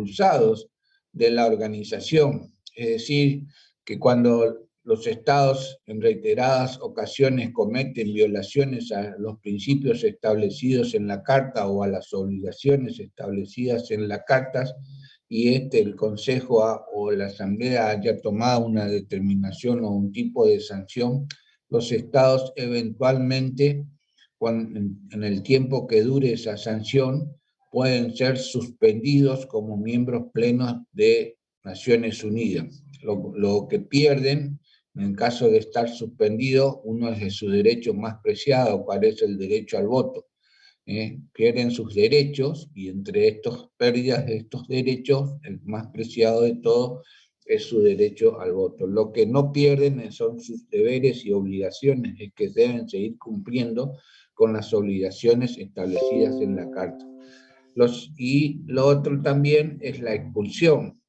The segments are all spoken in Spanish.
expulsados de la organización. Es decir, que cuando los estados en reiteradas ocasiones cometen violaciones a los principios establecidos en la Carta o a las obligaciones establecidas en las cartas, y el Consejo o la Asamblea haya tomado una determinación o un tipo de sanción, los estados eventualmente, en el tiempo que dure esa sanción, pueden ser suspendidos como miembros plenos de Naciones Unidas. Lo que pierden, en caso de estar suspendido, uno es de su derecho más preciado, cuál es el derecho al voto. Pierden sus derechos, y entre estas pérdidas de estos derechos, el más preciado de todos es su derecho al voto. Lo que no pierden son sus deberes y obligaciones, es que deben seguir cumpliendo con las obligaciones establecidas en la Carta. Y lo otro también es la expulsión.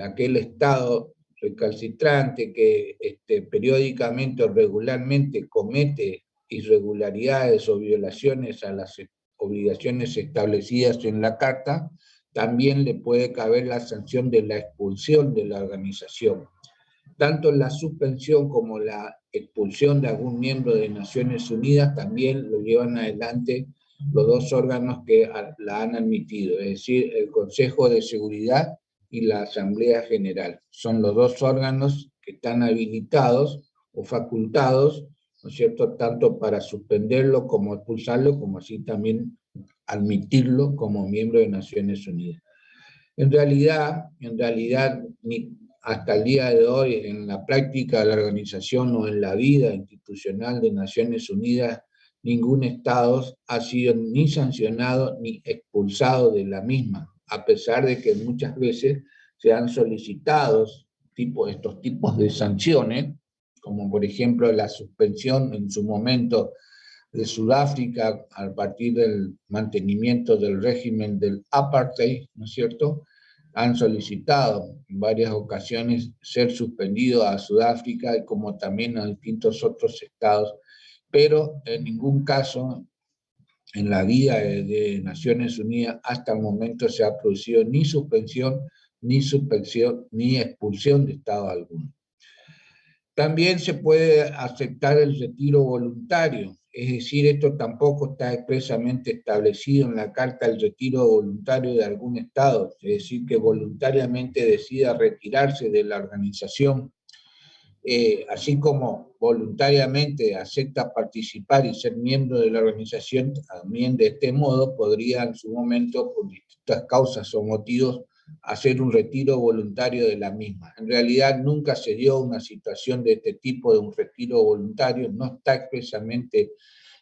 Aquel Estado recalcitrante que periódicamente o regularmente comete irregularidades o violaciones a las obligaciones establecidas en la Carta, también le puede caber la sanción de la expulsión de la organización. Tanto la suspensión como la expulsión de algún miembro de Naciones Unidas también lo llevan adelante los dos órganos que la han admitido, es decir, el Consejo de Seguridad y la Asamblea General. Son los dos órganos que están habilitados o facultados, ¿no es cierto?, tanto para suspenderlo como expulsarlo, como así también admitirlo como miembro de Naciones Unidas. En realidad, hasta el día de hoy, en la práctica de la organización o en la vida institucional de Naciones Unidas, ningún Estado ha sido ni sancionado ni expulsado de la misma, a pesar de que muchas veces se han solicitado estos tipos de sanciones, como por ejemplo la suspensión en su momento de Sudáfrica a partir del mantenimiento del régimen del apartheid, ¿no es cierto? Han solicitado en varias ocasiones ser suspendido a Sudáfrica, como también a distintos otros estados, pero en ningún caso en la vida de Naciones Unidas hasta el momento se ha producido ni suspensión, ni expulsión de estado alguno. También se puede aceptar el retiro voluntario, es decir, esto tampoco está expresamente establecido en la Carta, el retiro voluntario de algún Estado, es decir, que voluntariamente decida retirarse de la organización, así como voluntariamente acepta participar y ser miembro de la organización, también de este modo podría en su momento, por distintas causas o motivos, hacer un retiro voluntario de la misma. En realidad nunca se dio una situación de este tipo, de un retiro voluntario, no está expresamente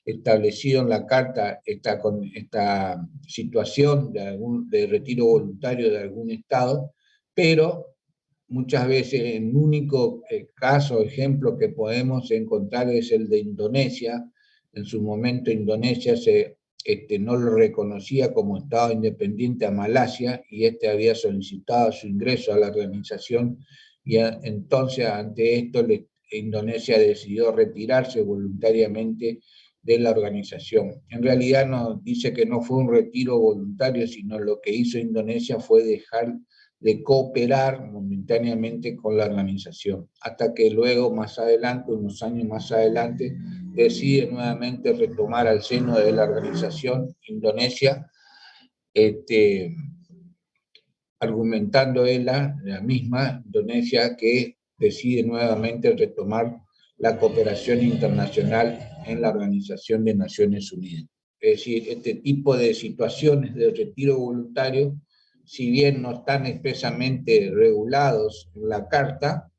establecido en la Carta esta situación de retiro voluntario de algún Estado, pero muchas veces el único caso, ejemplo que podemos encontrar es el de Indonesia. En su momento Indonesia no lo reconocía como Estado independiente a Malasia, y había solicitado su ingreso a la organización, y entonces ante esto Indonesia decidió retirarse voluntariamente de la organización. En realidad dice que no fue un retiro voluntario, sino lo que hizo Indonesia fue dejar de cooperar momentáneamente con la organización, hasta que luego, más adelante, unos años más adelante, decide nuevamente retomar al seno de la organización Indonesia, argumentando la misma Indonesia que decide nuevamente retomar la cooperación internacional en la Organización de Naciones Unidas. Es decir, este tipo de situaciones de retiro voluntario, si bien no están expresamente regulados en la Carta,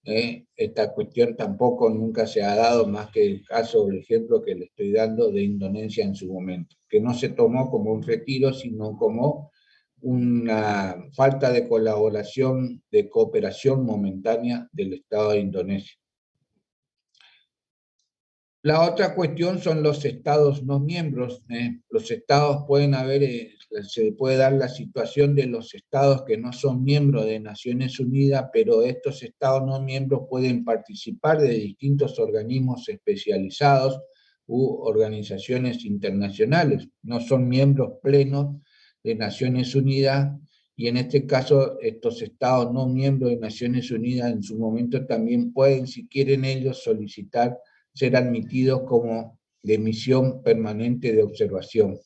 esta cuestión tampoco nunca se ha dado, más que el caso, el ejemplo que le estoy dando de Indonesia en su momento, que no se tomó como un retiro, sino como una falta de colaboración, de cooperación momentánea del Estado de Indonesia. La otra cuestión son los estados no miembros. Los estados se puede dar la situación de los estados que no son miembros de Naciones Unidas, pero estos estados no miembros pueden participar de distintos organismos especializados u organizaciones internacionales. No son miembros plenos de Naciones Unidas, y en este caso estos estados no miembros de Naciones Unidas en su momento también pueden, si quieren ellos, solicitar ser admitidos como de misión permanente de observación,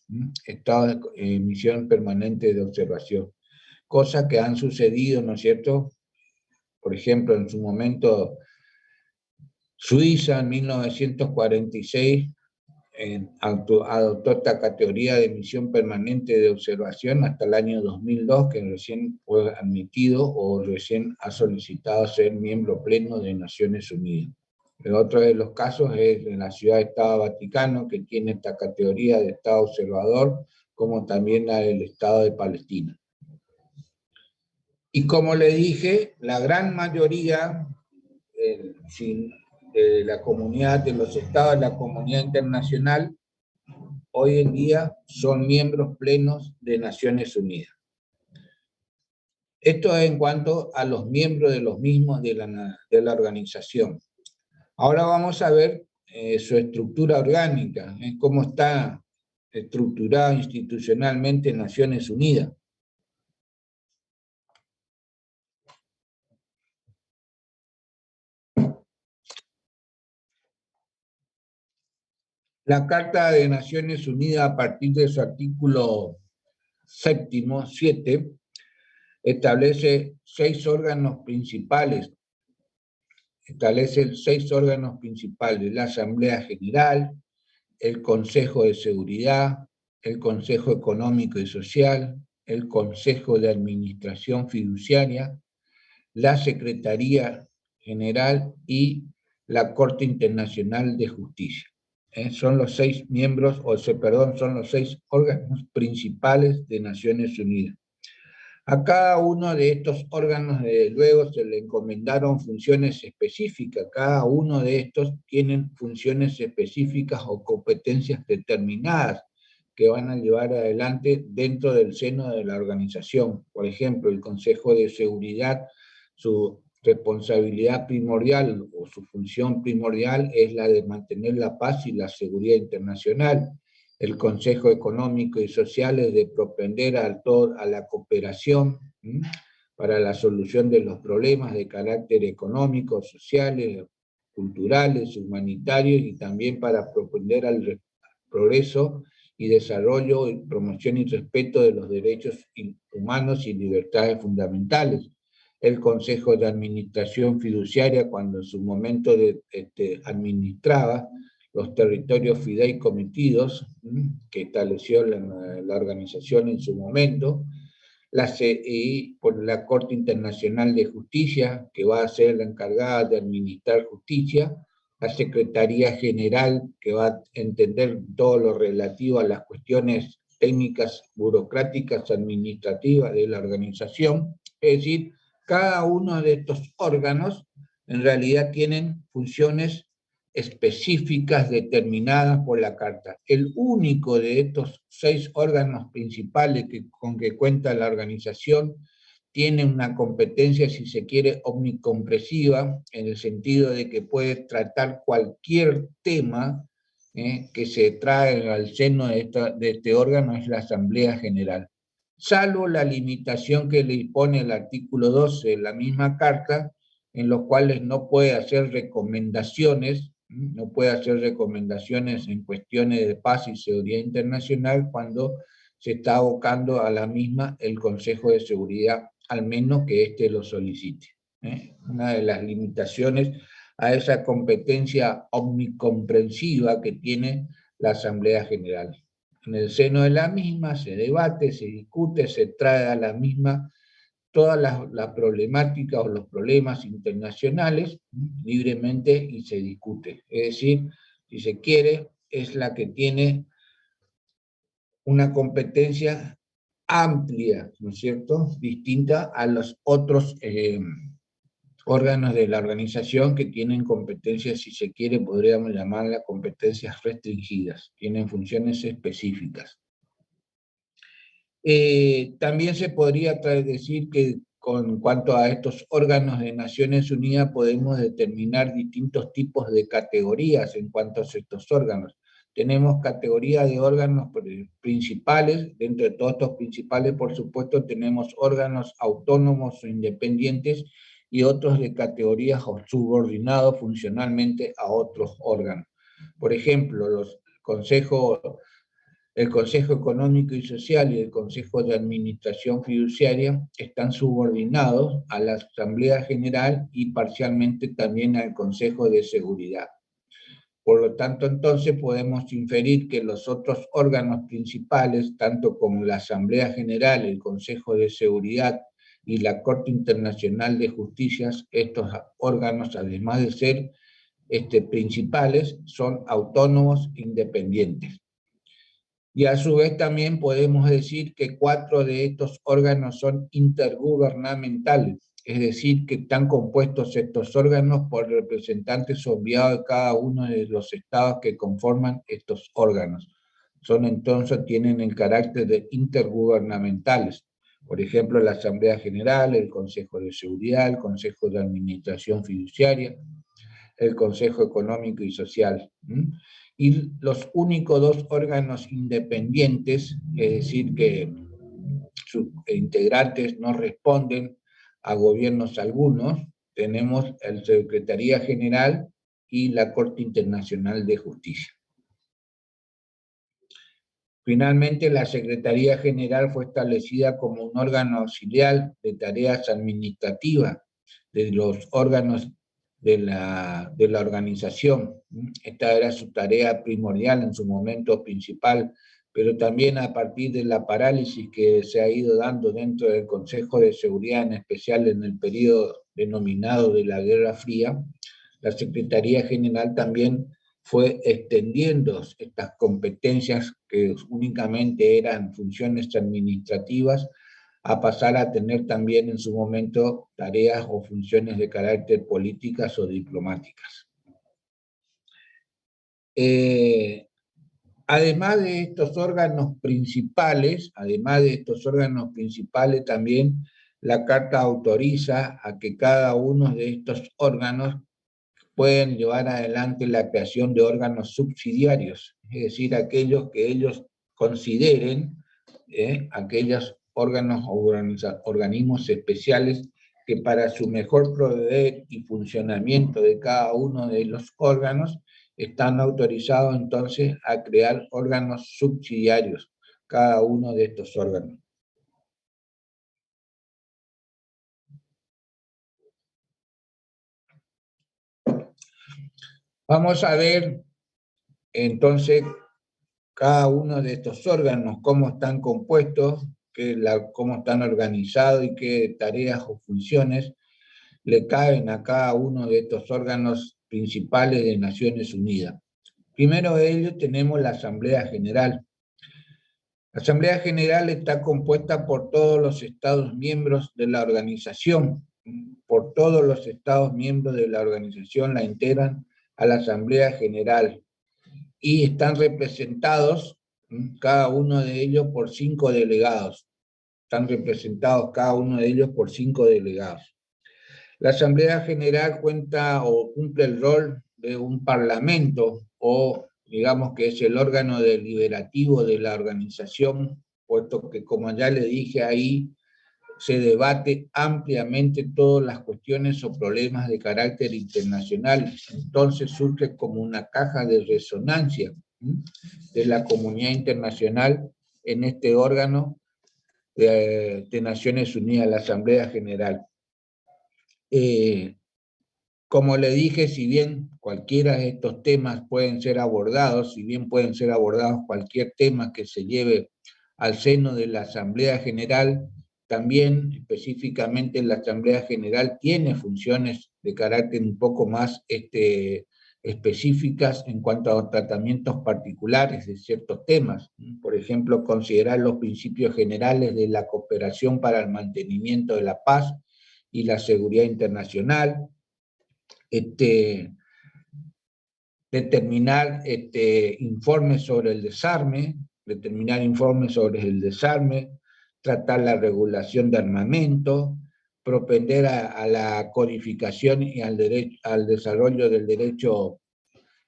estados de misión permanente de observación, cosas que han sucedido, ¿no es cierto? Por ejemplo, en su momento Suiza en 1946 adoptó esta categoría de misión permanente de observación hasta el año 2002, que recién fue admitido o recién ha solicitado ser miembro pleno de Naciones Unidas. El otro de los casos es en la Ciudad-Estado Vaticano, que tiene esta categoría de Estado observador, como también la del Estado de Palestina. Y como le dije, la gran mayoría de la comunidad, de los estados de la comunidad internacional, hoy en día son miembros plenos de Naciones Unidas. Esto es en cuanto a los miembros de los mismos de la organización. Ahora vamos a ver su estructura orgánica, cómo está estructurada institucionalmente Naciones Unidas. La Carta de Naciones Unidas, a partir de su artículo 7, establece 6 órganos principales. Establece 6 órganos principales: la Asamblea General, el Consejo de Seguridad, el Consejo Económico y Social, el Consejo de Administración Fiduciaria, la Secretaría General y la Corte Internacional de Justicia. Son los 6 miembros, son los 6 órganos principales de Naciones Unidas. A cada uno de estos órganos, luego, se le encomendaron funciones específicas. Cada uno de estos tienen funciones específicas o competencias determinadas que van a llevar adelante dentro del seno de la organización. Por ejemplo, el Consejo de Seguridad, su responsabilidad primordial o su función primordial es la de mantener la paz y la seguridad internacional. El Consejo Económico y Social es de propender a la cooperación para la solución de los problemas de carácter económico, sociales, culturales, humanitarios, y también para propender al progreso y desarrollo, y promoción y respeto de los derechos humanos y libertades fundamentales. El Consejo de Administración Fiduciaria, cuando en su momento administraba los territorios fideicomitidos que estableció la organización en su momento, y por la Corte Internacional de Justicia, que va a ser la encargada de administrar justicia, la Secretaría General, que va a entender todo lo relativo a las cuestiones técnicas, burocráticas, administrativas de la organización. Es decir, cada uno de estos órganos en realidad tienen funciones específicas determinadas por la Carta. El único de estos 6 órganos principales con que cuenta la organización tiene una competencia, si se quiere, omnicomprensiva, en el sentido de que puede tratar cualquier tema que se trae al seno de este órgano, es la Asamblea General. Salvo la limitación que le impone el artículo 12 de la misma Carta, en los cuales no puede hacer recomendaciones, en cuestiones de paz y seguridad internacional cuando se está abocando a la misma el Consejo de Seguridad, al menos que éste lo solicite. Una de las limitaciones a esa competencia omnicomprensiva que tiene la Asamblea General. En el seno de la misma se debate, se discute, se trae a la misma todas las problemáticas o los problemas internacionales libremente y se discute. Es decir, si se quiere, es la que tiene una competencia amplia, ¿no es cierto?, distinta a los otros órganos de la organización que tienen competencias, si se quiere, podríamos llamarlas competencias restringidas, tienen funciones específicas. También se podría decir que con cuanto a estos órganos de Naciones Unidas podemos determinar distintos tipos de categorías en cuanto a estos órganos. tenemos categoría de órganos principales. Dentro de todos estos principales, por supuesto, tenemos órganos autónomos o independientes y otros de categorías subordinados funcionalmente a otros órganos. Por ejemplo, el Consejo Económico y Social y el Consejo de Administración Fiduciaria están subordinados a la Asamblea General y parcialmente también al Consejo de Seguridad. Por lo tanto, entonces podemos inferir que los otros órganos principales, tanto como la Asamblea General, el Consejo de Seguridad y la Corte Internacional de Justicia, estos órganos, además de ser principales, son autónomos e independientes. Y a su vez también podemos decir que 4 de estos órganos son intergubernamentales, es decir, que están compuestos estos órganos por representantes obviados de cada uno de los estados que conforman estos órganos. Tienen el carácter de intergubernamentales. Por ejemplo, la Asamblea General, el Consejo de Seguridad, el Consejo de Administración Fiduciaria, el Consejo Económico y Social. Y los únicos 2 órganos independientes, es decir, que sus integrantes no responden a gobiernos algunos, tenemos la Secretaría General y la Corte Internacional de Justicia. Finalmente, la Secretaría General fue establecida como un órgano auxiliar de tareas administrativas de los órganos de la organización. Esta era su tarea primordial en su momento principal, pero también a partir de la parálisis que se ha ido dando dentro del Consejo de Seguridad, en especial en el periodo denominado de la Guerra Fría, la Secretaría General también fue extendiendo estas competencias que únicamente eran funciones administrativas a pasar a tener también en su momento tareas o funciones de carácter políticas o diplomáticas. Además de estos órganos principales, también la Carta autoriza a que cada uno de estos órganos pueden llevar adelante la creación de órganos subsidiarios, es decir, aquellos que ellos consideren, aquellos órganos o organismos especiales que para su mejor proveer y funcionamiento de cada uno de los órganos están autorizados entonces a crear órganos subsidiarios, cada uno de estos órganos. Vamos a ver entonces cada uno de estos órganos, cómo están compuestos, cómo están organizados y qué tareas o funciones le caen a cada uno de estos órganos principales de Naciones Unidas. Primero de ellos tenemos la Asamblea General. La Asamblea General está compuesta por todos los Estados miembros de la organización. Por todos los Estados miembros de la organización la integran a la Asamblea General y están representados cada uno de ellos por 5 delegados. Están representados cada uno de ellos por 5 delegados. La Asamblea General cuenta o cumple el rol de un parlamento, o digamos que es el órgano deliberativo de la organización, puesto que, como ya le dije ahí, se debate ampliamente todas las cuestiones o problemas de carácter internacional. Entonces surge como una caja de resonancia de la comunidad internacional en este órgano de Naciones Unidas, la Asamblea General. Como le dije, si bien cualquiera de estos temas pueden ser abordados, cualquier tema que se lleve al seno de la Asamblea General, también específicamente la Asamblea General tiene funciones de carácter un poco más específicas en cuanto a tratamientos particulares de ciertos temas. Por ejemplo, considerar los principios generales de la cooperación para el mantenimiento de la paz y la seguridad internacional, determinar informes sobre el desarme, tratar la regulación de armamento, propender a la codificación y al desarrollo del derecho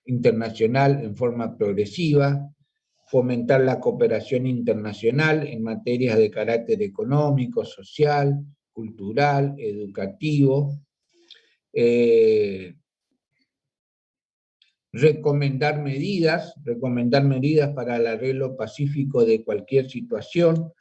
internacional en forma progresiva, fomentar la cooperación internacional en materias de carácter económico, social, cultural, educativo, recomendar medidas para el arreglo pacífico de cualquier situación,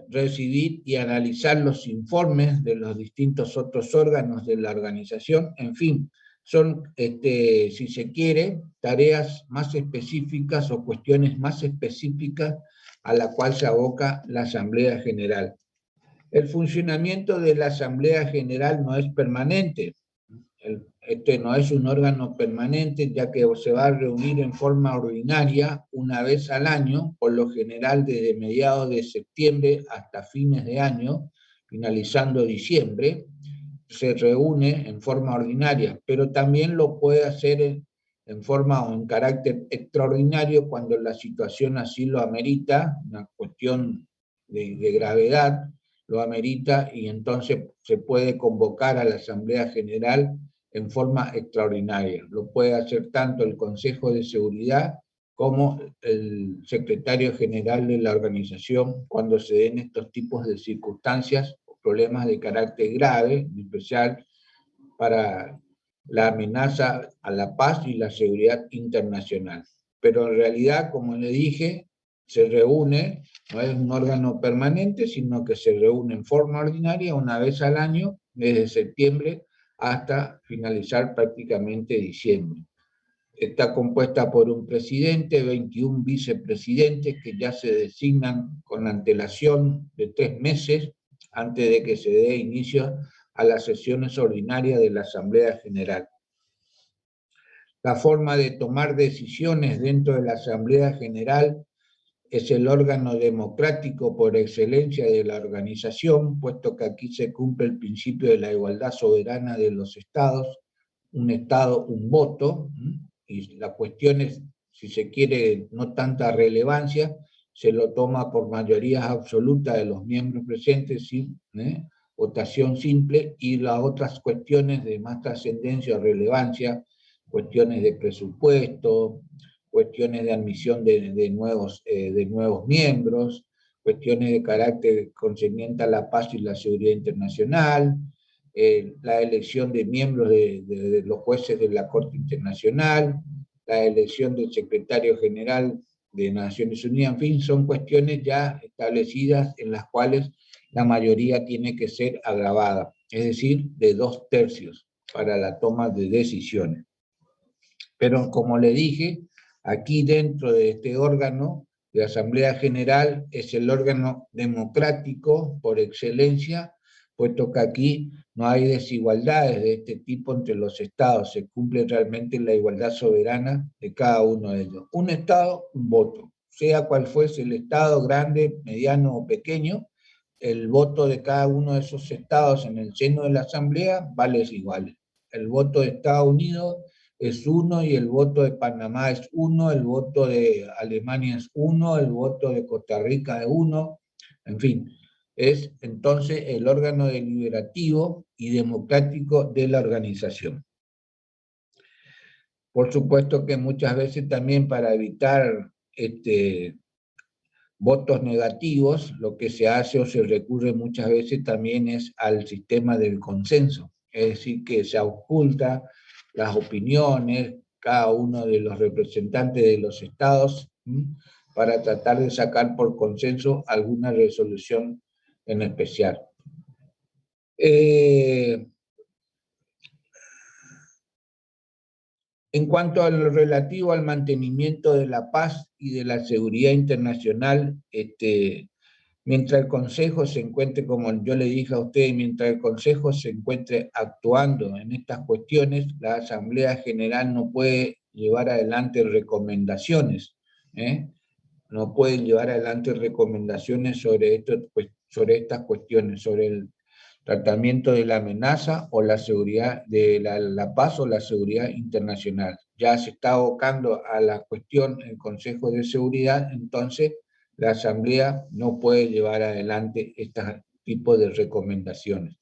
recibir y analizar los informes de los distintos otros órganos de la organización, en fin, son, si se quiere, tareas más específicas o cuestiones más específicas a la cual se aboca la Asamblea General. El funcionamiento de la Asamblea General no es permanente. Este no es un órgano permanente, ya que se va a reunir en forma ordinaria una vez al año, por lo general desde mediados de septiembre hasta fines de año, finalizando diciembre, se reúne en forma ordinaria, pero también lo puede hacer en forma o en carácter extraordinario cuando la situación así lo amerita, una cuestión de gravedad lo amerita, y entonces se puede convocar a la Asamblea General en forma extraordinaria. Lo puede hacer tanto el Consejo de Seguridad como el secretario general de la organización cuando se den estos tipos de circunstancias o problemas de carácter grave, en especial para la amenaza a la paz y la seguridad internacional. Pero en realidad, como le dije, se reúne, no es un órgano permanente, sino que se reúne en forma ordinaria una vez al año, desde septiembre hasta finalizar prácticamente diciembre. Está compuesta por un presidente, 21 vicepresidentes que ya se designan con antelación de 3 meses antes de que se dé inicio a las sesiones ordinarias de la Asamblea General. La forma de tomar decisiones dentro de la Asamblea General es el órgano democrático por excelencia de la organización, puesto que aquí se cumple el principio de la igualdad soberana de los estados, un estado, un voto, y la cuestión es, si se quiere, no tanta relevancia, se lo toma por mayoría absoluta de los miembros presentes, ¿sí? Votación simple, y las otras cuestiones de más trascendencia o relevancia, cuestiones de presupuesto, cuestiones de admisión de nuevos miembros, cuestiones de carácter concerniente a la paz y la seguridad internacional, la elección de miembros de los jueces de la Corte Internacional, la elección del secretario general de Naciones Unidas, en fin, son cuestiones ya establecidas en las cuales la mayoría tiene que ser agravada, es decir, de 2/3 para la toma de decisiones. Pero como le dije, aquí dentro de este órgano, la Asamblea General es el órgano democrático por excelencia, puesto que aquí no hay desigualdades de este tipo entre los estados, se cumple realmente la igualdad soberana de cada uno de ellos. Un estado, un voto, sea cual fuese el estado, grande, mediano o pequeño, el voto de cada uno de esos estados en el seno de la Asamblea vale igual. El voto de Estados Unidos es 1 y el voto de Panamá es 1, el voto de Alemania es 1, el voto de Costa Rica es 1, en fin, es entonces el órgano deliberativo y democrático de la organización. Por supuesto que muchas veces también para evitar votos negativos, lo que se hace o se recurre muchas veces también es al sistema del consenso, es decir, que se oculta las opiniones, cada uno de los representantes de los estados, para tratar de sacar por consenso alguna resolución en especial. En cuanto a lo relativo al mantenimiento de la paz y de la seguridad internacional, mientras el Consejo se encuentre, como yo le dije a usted, mientras el Consejo se encuentre actuando en estas cuestiones, la Asamblea General no puede llevar adelante recomendaciones, no puede llevar adelante recomendaciones sobre estas cuestiones, sobre el tratamiento de la amenaza o la seguridad de la paz o la seguridad internacional. Ya se está abocando a la cuestión el Consejo de Seguridad, entonces la Asamblea no puede llevar adelante este tipo de recomendaciones.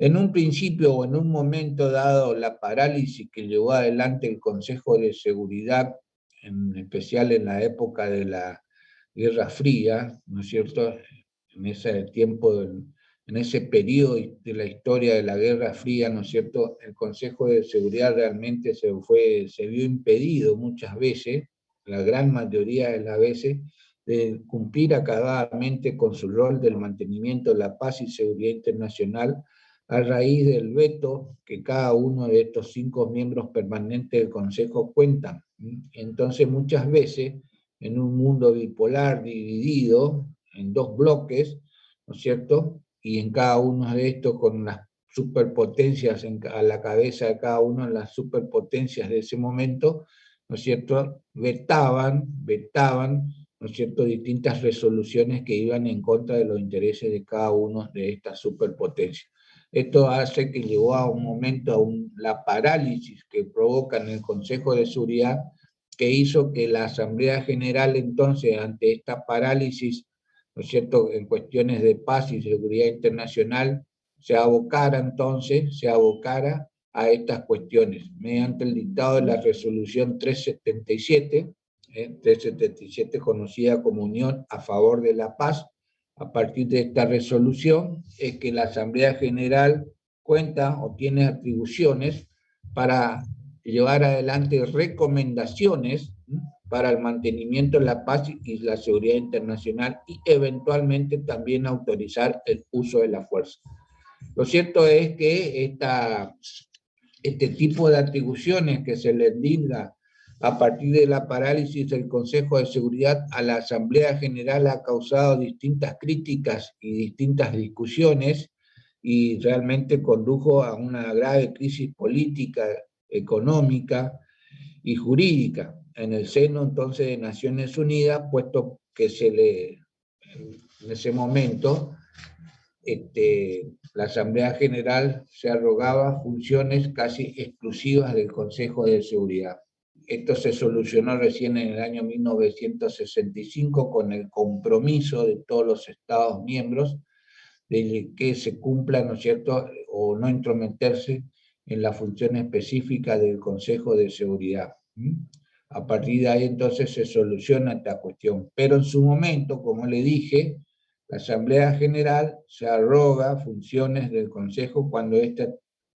En un principio o en un momento dado, la parálisis que llevó adelante el Consejo de Seguridad, en especial en la época de la Guerra Fría, ¿no es cierto?, en ese tiempo, en ese periodo de la historia de la Guerra Fría, ¿no es cierto?, el Consejo de Seguridad realmente se vio impedido muchas veces, la gran mayoría de las veces, de cumplir acabadamente con su rol del mantenimiento de la paz y seguridad internacional a raíz del veto que cada uno de estos 5 miembros permanentes del Consejo cuentan. Entonces, muchas veces, en un mundo bipolar dividido en 2 bloques, ¿no es cierto?, y en cada uno de estos con las superpotencias a la cabeza de cada una de las superpotencias de ese momento, ¿no es cierto?, vetaban, ¿no es cierto?, distintas resoluciones que iban en contra de los intereses de cada una de estas superpotencias. Esto hace que llevó a un momento a la parálisis que provoca en el Consejo de Seguridad, que hizo que la Asamblea General entonces, ante esta parálisis, ¿no es cierto?, en cuestiones de paz y seguridad internacional, se abocara a estas cuestiones, mediante el dictado de la resolución 377, conocida como Unión a Favor de la Paz. A partir de esta resolución es que la Asamblea General cuenta o tiene atribuciones para llevar adelante recomendaciones para el mantenimiento de la paz y la seguridad internacional y eventualmente también autorizar el uso de la fuerza. Lo cierto es que este tipo de atribuciones que se les brinda a partir de la parálisis del Consejo de Seguridad a la Asamblea General ha causado distintas críticas y distintas discusiones y realmente condujo a una grave crisis política, económica y jurídica en el seno entonces de Naciones Unidas, puesto que en ese momento la Asamblea General se arrogaba funciones casi exclusivas del Consejo de Seguridad. Esto se solucionó recién en el año 1965 con el compromiso de todos los Estados miembros de que se cumpla, ¿no es cierto?, o no intrometerse en la función específica del Consejo de Seguridad. A partir de ahí entonces se soluciona esta cuestión. Pero en su momento, como le dije, la Asamblea General se arroga funciones del Consejo cuando ésta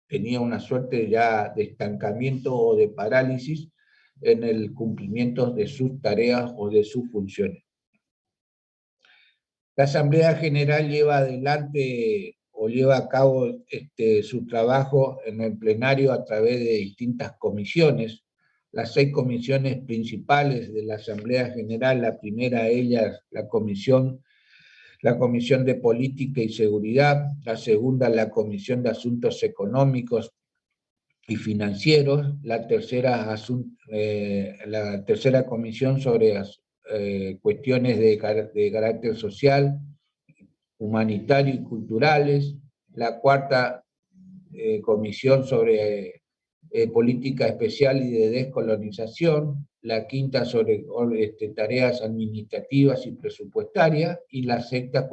tenía una suerte ya de estancamiento o de parálisis en el cumplimiento de sus tareas o de sus funciones. La Asamblea General lleva adelante o lleva a cabo su trabajo en el plenario a través de distintas comisiones. Las 6 comisiones principales de la Asamblea General, la primera de ellas, la Comisión de Política y Seguridad, la segunda, la Comisión de Asuntos Económicos y Financieros, la tercera comisión sobre cuestiones de carácter social, humanitario y culturales, la cuarta comisión sobre política especial y de descolonización, la quinta sobre tareas administrativas y presupuestarias, y la sexta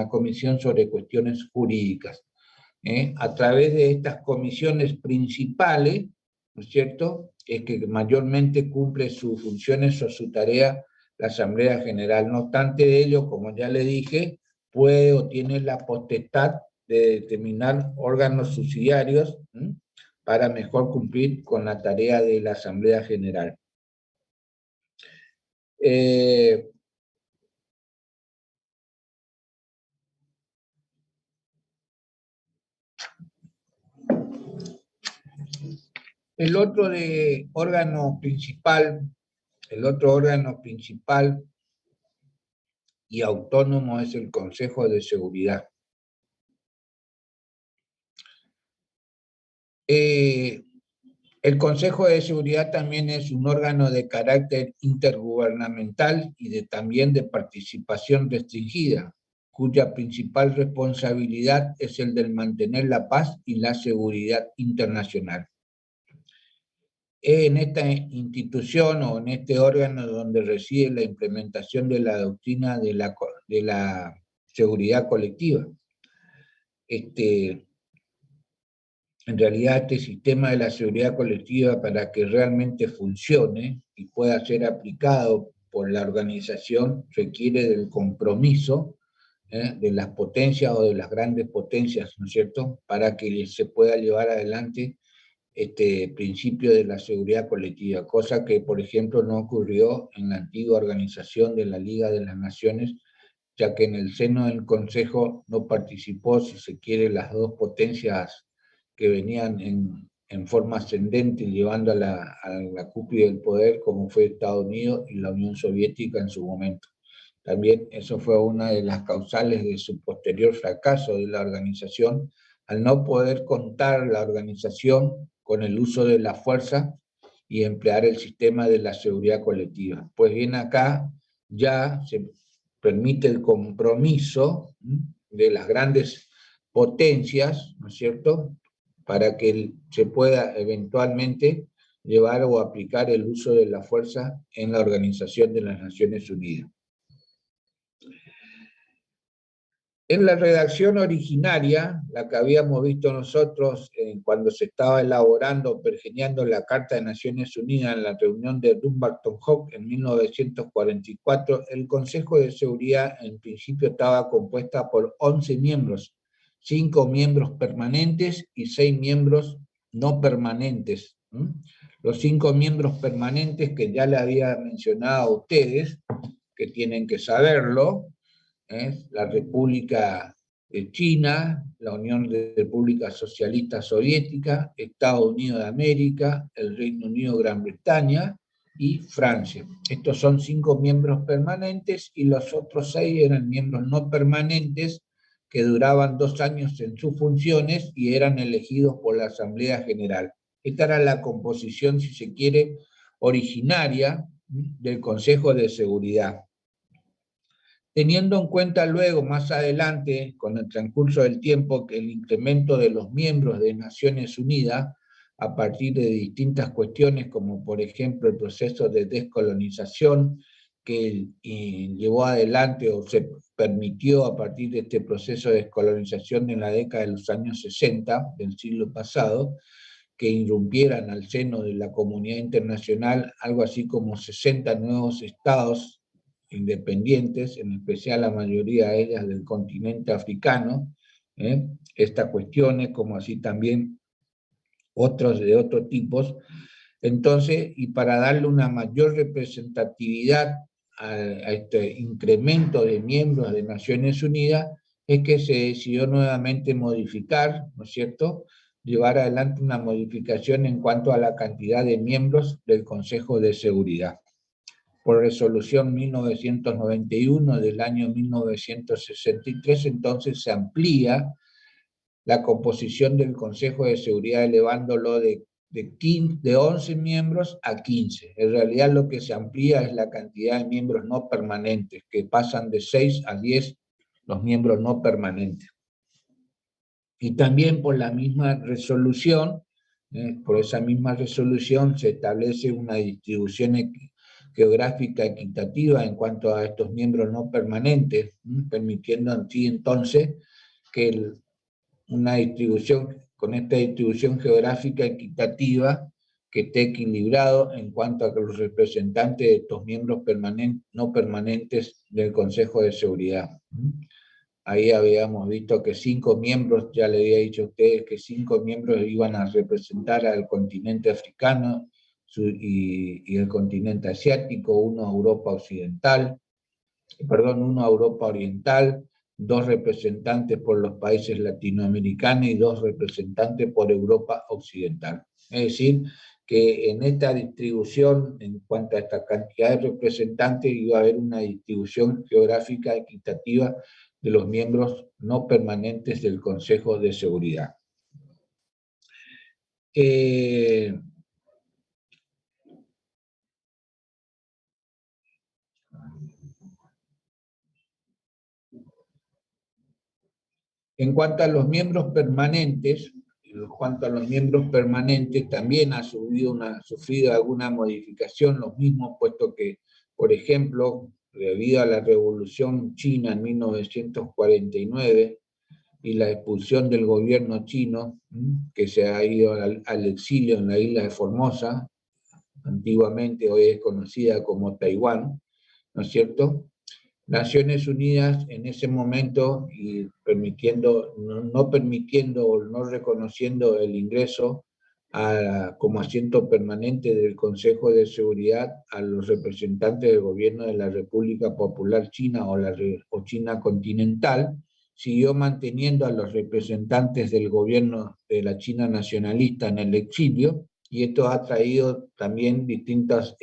comisión sobre cuestiones jurídicas. A través de estas comisiones principales, ¿no es cierto?, es que mayormente cumple sus funciones o su tarea la Asamblea General. No obstante de ello, como ya le dije, puede o tiene la potestad de determinar órganos subsidiarios para mejor cumplir con la tarea de la Asamblea General. El otro órgano principal y autónomo es el Consejo de Seguridad. El Consejo de Seguridad también es un órgano de carácter intergubernamental y también de participación restringida, cuya principal responsabilidad es el de mantener la paz y la seguridad internacional. En esta institución o en este órgano donde reside la implementación de la doctrina de la seguridad colectiva. en realidad este sistema de la seguridad colectiva, para que realmente funcione y pueda ser aplicado por la organización, requiere del compromiso de las potencias o de las grandes potencias, ¿no es cierto?, para que se pueda llevar adelante este principio de la seguridad colectiva, cosa que, por ejemplo, no ocurrió en la antigua organización de la Liga de las Naciones, ya que en el seno del Consejo no participó, si se quiere, las dos potencias que venían en forma ascendente llevando a la cúpula del poder, como fue Estados Unidos y la Unión Soviética en su momento. También eso fue una de las causales de su posterior fracaso de la organización, al no poder contar la organización con el uso de la fuerza y emplear el sistema de la seguridad colectiva. Pues bien, acá ya se permite el compromiso de las grandes potencias, ¿no es cierto?, para que se pueda eventualmente llevar o aplicar el uso de la fuerza en la Organización de las Naciones Unidas. En la redacción originaria, la que habíamos visto nosotros cuando se estaba elaborando, pergeñando la Carta de Naciones Unidas en la reunión de Dumbarton Oak en 1944, el Consejo de Seguridad en principio estaba compuesta por 11 miembros, 5 miembros permanentes y 6 miembros no permanentes. Los 5 miembros permanentes, que ya le había mencionado a ustedes, que tienen que saberlo, la República de China, la Unión de Repúblicas Socialistas Soviéticas, Estados Unidos de América, el Reino Unido, Gran Bretaña y Francia. Estos son 5 miembros permanentes y los otros 6 eran miembros no permanentes que duraban 2 años en sus funciones y eran elegidos por la Asamblea General. Esta era la composición, si se quiere, originaria del Consejo de Seguridad. Teniendo en cuenta luego, más adelante, con el transcurso del tiempo, que el incremento de los miembros de Naciones Unidas, a partir de distintas cuestiones, como por ejemplo el proceso de descolonización que llevó adelante o se permitió a partir de este proceso de descolonización en la década de los años 60 del siglo pasado, que irrumpieran al seno de la comunidad internacional algo así como 60 nuevos estados independientes, en especial la mayoría de ellas del continente africano, estas cuestiones, como así también otros de otros tipos. Entonces, y para darle una mayor representatividad a este incremento de miembros de Naciones Unidas, es que se decidió nuevamente modificar, ¿no es cierto?, llevar adelante una modificación en cuanto a la cantidad de miembros del Consejo de Seguridad. Por resolución 1991 del año 1963, entonces se amplía la composición del Consejo de Seguridad, elevándolo de 11 miembros a 15. En realidad lo que se amplía es la cantidad de miembros no permanentes, que pasan de 6 a 10 los miembros no permanentes. Y también por la misma resolución, por esa misma resolución se establece una distribución geográfica equitativa en cuanto a estos miembros no permanentes, permitiendo así entonces que una distribución, con esta distribución geográfica equitativa, que esté equilibrado en cuanto a que los representantes de estos miembros no permanentes del Consejo de Seguridad. Ahí habíamos visto que 5 miembros, ya le había dicho a ustedes que 5 miembros iban a representar al continente africano y el continente asiático, uno a Europa Occidental, uno a Europa Oriental, 2 representantes por los países latinoamericanos y 2 representantes por Europa Occidental. Es decir, que en esta distribución, en cuanto a esta cantidad de representantes, iba a haber una distribución geográfica equitativa de los miembros no permanentes del Consejo de Seguridad. En cuanto a los miembros permanentes, también ha sufrido alguna modificación, los mismos, puesto que, por ejemplo, debido a la Revolución China en 1949, y la expulsión del gobierno chino, que se ha ido al exilio en la isla de Formosa, antiguamente hoy es conocida como Taiwán, ¿no es cierto? Naciones Unidas en ese momento, y permitiendo, no permitiendo o no reconociendo el ingreso como asiento permanente del Consejo de Seguridad a los representantes del gobierno de la República Popular China o China continental, siguió manteniendo a los representantes del gobierno de la China nacionalista en el exilio, y esto ha traído también distintas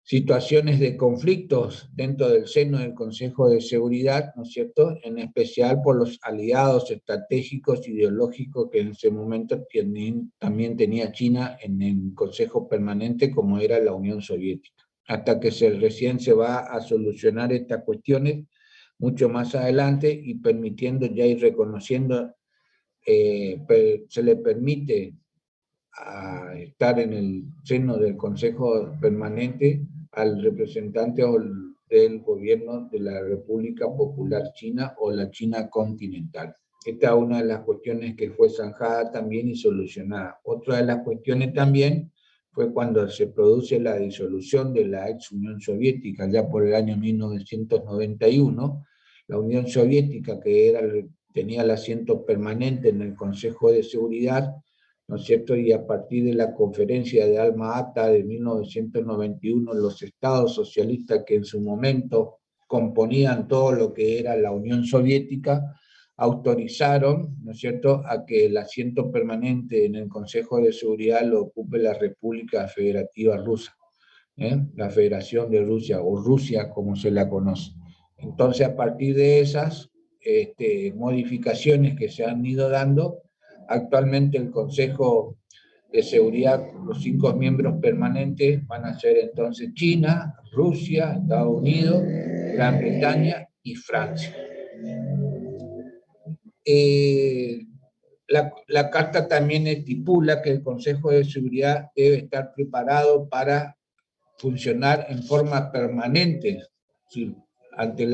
situaciones de conflictos dentro del seno del Consejo de Seguridad, ¿no es cierto?, en especial por los aliados estratégicos ideológicos que en ese momento también tenía China en el Consejo Permanente, como era la Unión Soviética. Hasta que recién se va a solucionar estas cuestiones mucho más adelante, y permitiendo ya ir reconociendo, se le permite a estar en el seno del Consejo Permanente al representante del gobierno de la República Popular China o la China continental. Esta es una de las cuestiones que fue zanjada también y solucionada. Otra de las cuestiones también fue cuando se produce la disolución de la ex Unión Soviética, ya por el año 1991, la Unión Soviética, que tenía el asiento permanente en el Consejo de Seguridad, ¿no es cierto? Y a partir de la conferencia de Alma-Ata de 1991, los estados socialistas que en su momento componían todo lo que era la Unión Soviética, autorizaron, ¿no es cierto?, a que el asiento permanente en el Consejo de Seguridad lo ocupe la República Federativa Rusa, la Federación de Rusia, o Rusia como se la conoce. Entonces, a partir de esas modificaciones que se han ido dando, actualmente el Consejo de Seguridad, los 5 miembros permanentes van a ser entonces China, Rusia, Estados Unidos, Gran Bretaña y Francia. La Carta también estipula que el Consejo de Seguridad debe estar preparado para funcionar en forma permanente, ¿sí?, ante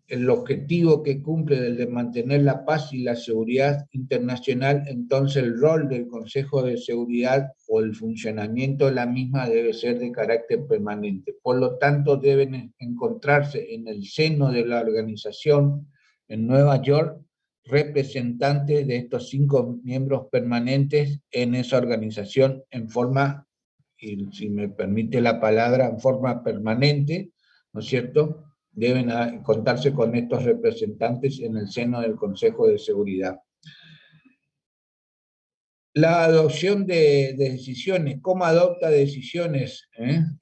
el objetivo que cumple del de mantener la paz y la seguridad internacional. Entonces el rol del Consejo de Seguridad o el funcionamiento de la misma debe ser de carácter permanente. Por lo tanto, deben encontrarse en el seno de la organización en Nueva York representantes de estos 5 miembros permanentes en esa organización en forma, y si me permite la palabra, en forma permanente, ¿no es cierto?, deben contarse con estos representantes en el seno del Consejo de Seguridad. La adopción de decisiones, ¿cómo adopta decisiones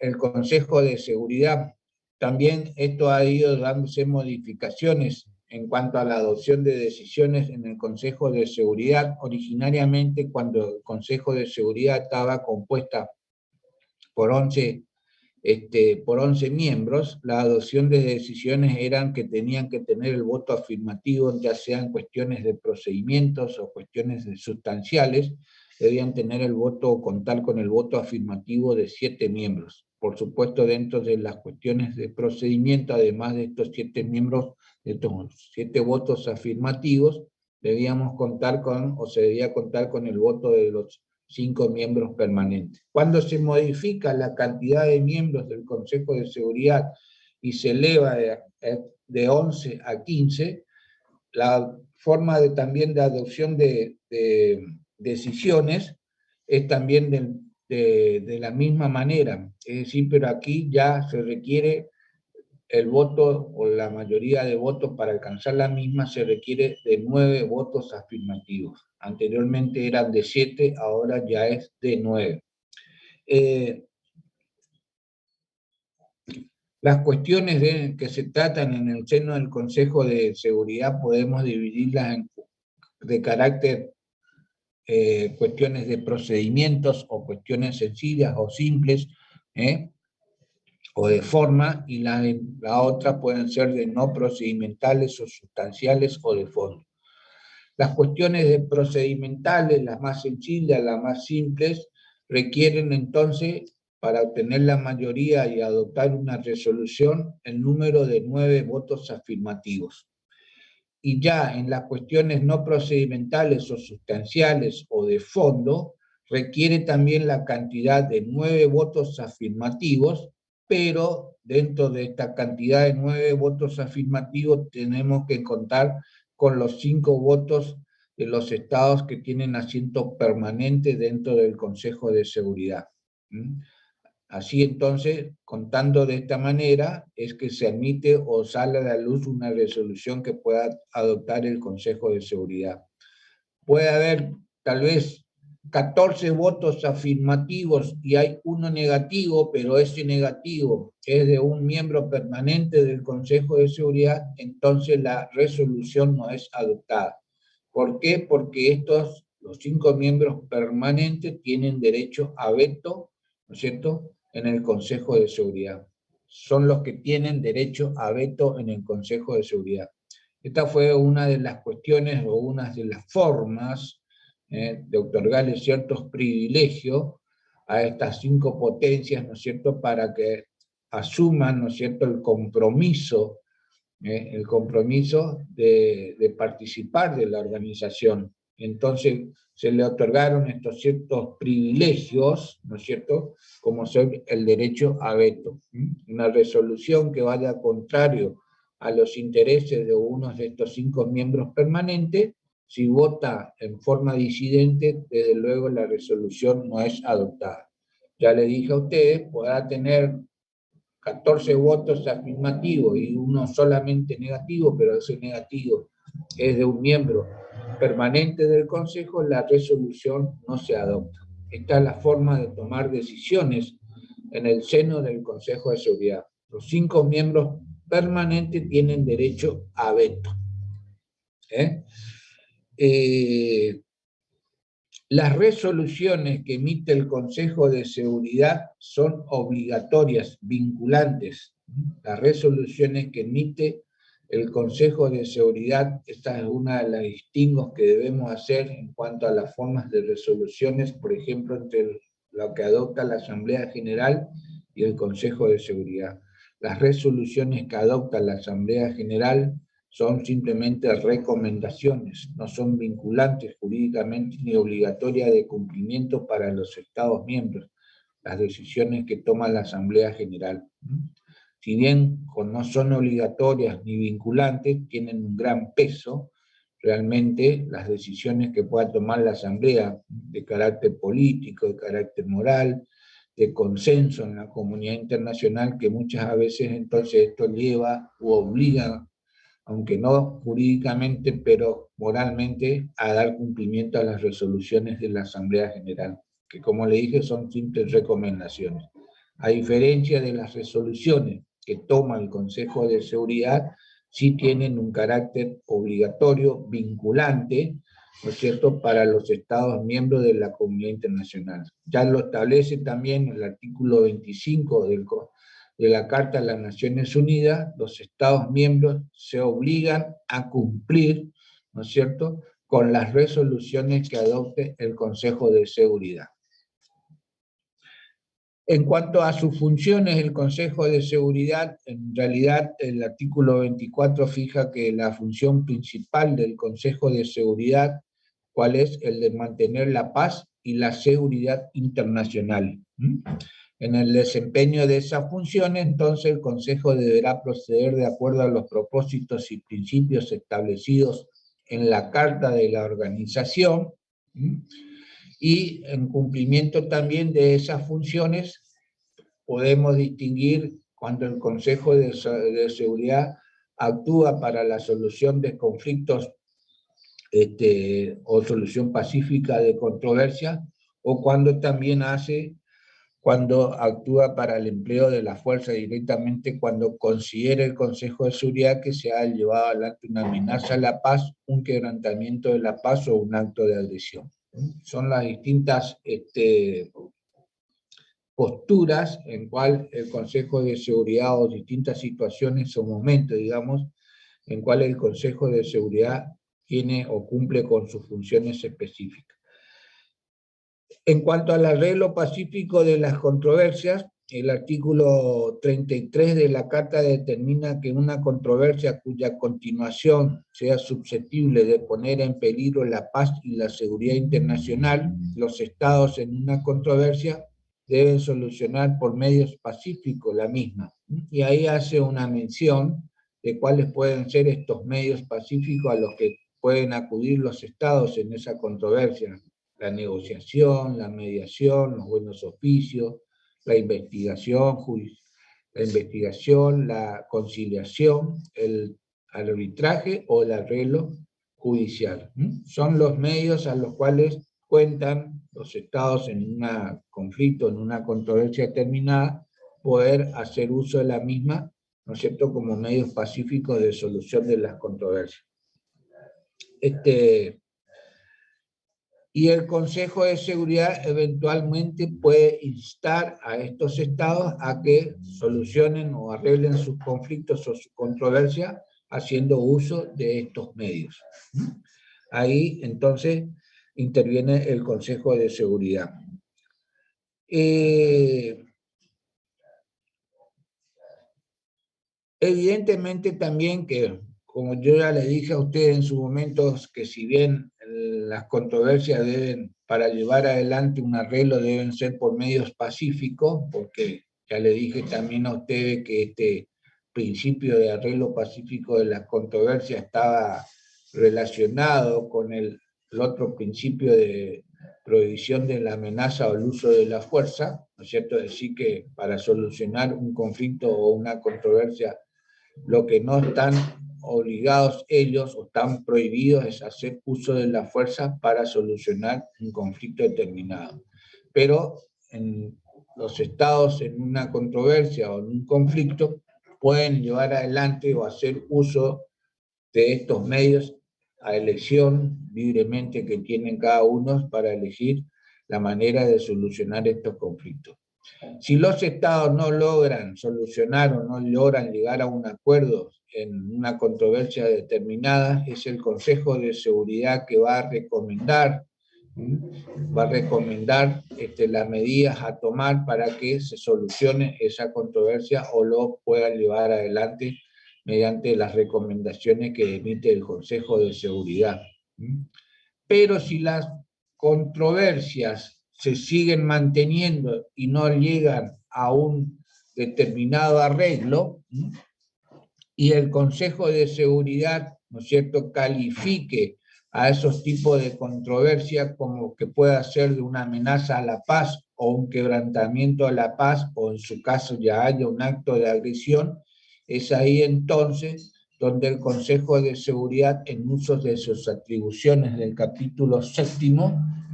el Consejo de Seguridad? También esto ha ido dándose modificaciones en cuanto a la adopción de decisiones en el Consejo de Seguridad. Originariamente, cuando el Consejo de Seguridad estaba compuesta por 11 miembros, la adopción de decisiones eran que tenían que tener el voto afirmativo, ya sean cuestiones de procedimientos o cuestiones sustanciales, debían tener el voto o contar con el voto afirmativo de 7 miembros. Por supuesto, dentro de las cuestiones de procedimiento, además de estos 7 miembros, de estos 7 votos afirmativos, debíamos contar con, o se debía contar con el voto de los 5 miembros permanentes. Cuando se modifica la cantidad de miembros del Consejo de Seguridad y se eleva de 11 a 15, la forma también de adopción de decisiones es también de la misma manera. Es decir, pero aquí ya se requiere el voto o la mayoría de votos. Para alcanzar la misma se requiere de 9 votos afirmativos. Anteriormente eran de 7, ahora ya es de 9. Las cuestiones que se tratan en el seno del Consejo de Seguridad podemos dividirlas de carácter, cuestiones de procedimientos o cuestiones sencillas o simples, o de forma, y la otra pueden ser de no procedimentales o sustanciales o de fondo. Las cuestiones de procedimentales, las más sencillas, las más simples, requieren entonces, para obtener la mayoría y adoptar una resolución, el número de 9 votos afirmativos. y ya en las cuestiones no procedimentales o sustanciales o de fondo, requiere también la cantidad de 9 votos afirmativos, pero dentro de esta cantidad de 9 votos afirmativos tenemos que contar con los 5 votos de los estados que tienen asiento permanente dentro del Consejo de Seguridad. Así entonces, contando de esta manera, es que se admite o sale a la luz una resolución que pueda adoptar el Consejo de Seguridad. Puede haber tal vez 14 votos afirmativos y hay uno negativo, pero ese negativo es de un miembro permanente del Consejo de Seguridad, entonces la resolución no es adoptada. ¿Por qué? Porque los 5 miembros permanentes tienen derecho a veto, ¿no es cierto?, en el Consejo de Seguridad. Son los que tienen derecho a veto en el Consejo de Seguridad. Esta fue una de las cuestiones o una de las formas de otorgarle ciertos privilegios a estas 5 potencias, ¿no es cierto?, para que asuman, ¿no es cierto?, el compromiso de participar de la organización. Entonces se le otorgaron estos ciertos privilegios, ¿no es cierto?, como son el derecho a veto. Una resolución que vaya contrario a los intereses de uno de estos 5 miembros permanentes, si vota en forma disidente, desde luego la resolución no es adoptada. Ya le dije a ustedes, podrá tener 14 votos afirmativos y uno solamente negativo, pero ese negativo es de un miembro permanente del Consejo, la resolución no se adopta. Esta es la forma de tomar decisiones en el seno del Consejo de Seguridad. Los 5 miembros permanentes tienen derecho a veto. Las resoluciones que emite el Consejo de Seguridad son obligatorias, vinculantes. Las resoluciones que emite el Consejo de Seguridad, esta es una de las distingos que debemos hacer en cuanto a las formas de resoluciones, por ejemplo, entre lo que adopta la Asamblea General y el Consejo de Seguridad. Las resoluciones que adopta la Asamblea General son simplemente recomendaciones, no son vinculantes jurídicamente ni obligatorias de cumplimiento para los Estados miembros, las decisiones que toma la Asamblea General. Si bien no son obligatorias ni vinculantes, tienen un gran peso, realmente las decisiones que pueda tomar la Asamblea de carácter político, de carácter moral, de consenso en la comunidad internacional, que muchas veces entonces esto lleva u obliga, aunque no jurídicamente, pero moralmente, a dar cumplimiento a las resoluciones de la Asamblea General, que como le dije son simples recomendaciones. A diferencia de las resoluciones que toma el Consejo de Seguridad, sí tienen un carácter obligatorio, vinculante, ¿no es cierto?, para los Estados miembros de la comunidad internacional. Ya lo establece también el artículo 25 de la Carta de las Naciones Unidas, los Estados miembros se obligan a cumplir, ¿no es cierto?, con las resoluciones que adopte el Consejo de Seguridad. En cuanto a sus funciones, el Consejo de Seguridad, en realidad el artículo 24 fija que la función principal del Consejo de Seguridad, ¿cuál es? El de mantener la paz y la seguridad internacional. En el desempeño de esas funciones, entonces el Consejo deberá proceder de acuerdo a los propósitos y principios establecidos en la Carta de la Organización, y en cumplimiento también de esas funciones podemos distinguir cuando el Consejo de Seguridad actúa para la solución de conflictos o solución pacífica de controversia, o cuando actúa para el empleo de la fuerza directamente cuando considera el Consejo de Seguridad que se ha llevado adelante una amenaza a la paz, un quebrantamiento de la paz o un acto de agresión. Son las distintas posturas en cual el Consejo de Seguridad, o distintas situaciones o momentos, digamos, en cual el Consejo de Seguridad tiene o cumple con sus funciones específicas. En cuanto al arreglo pacífico de las controversias, el artículo 33 de la Carta determina que una controversia cuya continuación sea susceptible de poner en peligro la paz y la seguridad internacional, los estados en una controversia deben solucionar por medios pacíficos la misma. Y ahí hace una mención de cuáles pueden ser estos medios pacíficos a los que pueden acudir los estados en esa controversia: la negociación, la mediación, los buenos oficios, la investigación, la conciliación, el arbitraje o el arreglo judicial. Son los medios a los cuales cuentan los estados en un conflicto, en una controversia determinada, poder hacer uso de la misma, ¿no es cierto?, como medios pacíficos de solución de las controversias. Y el Consejo de Seguridad eventualmente puede instar a estos estados a que solucionen o arreglen sus conflictos o su controversia haciendo uso de estos medios. Ahí entonces interviene el Consejo de Seguridad. Evidentemente también que, como yo ya le dije a ustedes en su momento, que si bien las controversias deben, para llevar adelante un arreglo, deben ser por medios pacíficos, porque ya le dije también a ustedes que este principio de arreglo pacífico de las controversias estaba relacionado con el otro principio de prohibición de la amenaza o el uso de la fuerza, ¿no es cierto? Es decir, que para solucionar un conflicto o una controversia, lo que no están obligados ellos o están prohibidos es hacer uso de la fuerza para solucionar un conflicto determinado. Pero en los estados en una controversia o en un conflicto pueden llevar adelante o hacer uso de estos medios a elección libremente que tienen cada uno para elegir la manera de solucionar estos conflictos. Si los estados no logran solucionar o no logran llegar a un acuerdo en una controversia determinada, es el Consejo de Seguridad que va a recomendar las medidas a tomar para que se solucione esa controversia o lo puedan llevar adelante mediante las recomendaciones que emite el Consejo de Seguridad. Pero si las controversias se siguen manteniendo y no llegan a un determinado arreglo, y el Consejo de Seguridad, ¿no es cierto?, califique a esos tipos de controversia como que pueda ser de una amenaza a la paz o un quebrantamiento a la paz, o en su caso ya haya un acto de agresión, es ahí entonces donde el Consejo de Seguridad, en uso de sus atribuciones del capítulo 7,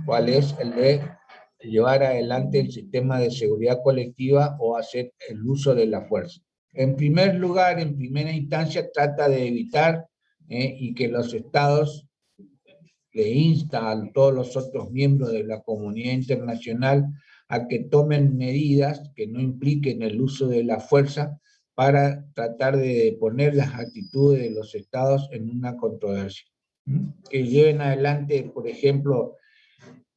cuál es el de llevar adelante el sistema de seguridad colectiva o hacer el uso de la fuerza. En primer lugar, en primera instancia, trata de evitar y que los estados le instan a todos los otros miembros de la comunidad internacional a que tomen medidas que no impliquen el uso de la fuerza para tratar de poner las actitudes de los estados en una controversia. Que lleven adelante, por ejemplo,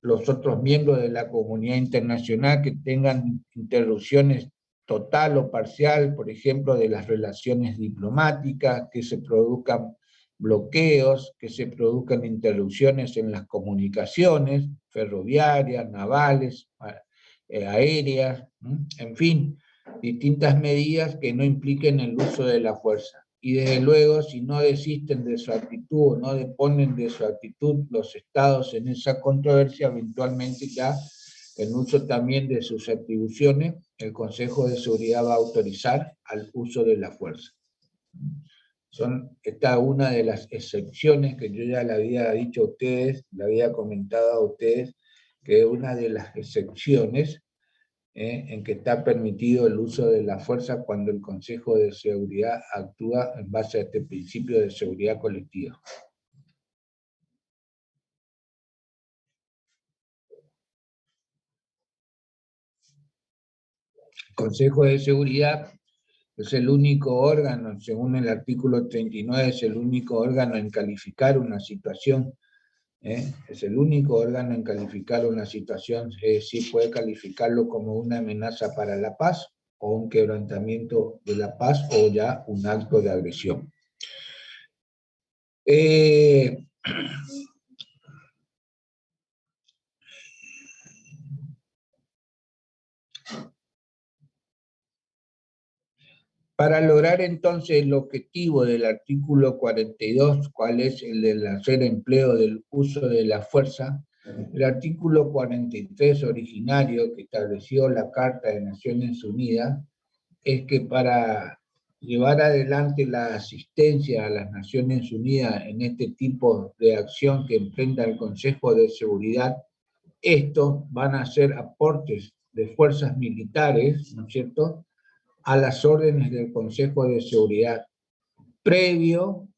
los otros miembros de la comunidad internacional que tengan interrupciones total o parcial, por ejemplo, de las relaciones diplomáticas, que se produzcan bloqueos, que se produzcan interrupciones en las comunicaciones ferroviarias, navales, aéreas, en fin, distintas medidas que no impliquen el uso de la fuerza. Y desde luego, si no desisten de su actitud o no deponen de su actitud los estados en esa controversia, eventualmente ya en uso también de sus atribuciones, el Consejo de Seguridad va a autorizar al uso de la fuerza. Esta es una de las excepciones que yo ya le había dicho a ustedes, le había comentado a ustedes, que es una de las excepciones en que está permitido el uso de la fuerza cuando el Consejo de Seguridad actúa en base a este principio de seguridad colectiva. El Consejo de Seguridad es el único órgano, según el artículo 39, es el único órgano en calificar una situación. Es el único órgano en calificar una situación, sí puede calificarlo como una amenaza para la paz o un quebrantamiento de la paz o ya un acto de agresión. Para lograr entonces el objetivo del artículo 42, ¿cuál es el del hacer empleo del uso de la fuerza? El artículo 43 originario que estableció la Carta de Naciones Unidas es que para llevar adelante la asistencia a las Naciones Unidas en este tipo de acción que emprenda el Consejo de Seguridad, estos van a ser aportes de fuerzas militares, ¿no es cierto?, a las órdenes del Consejo de Seguridad, previo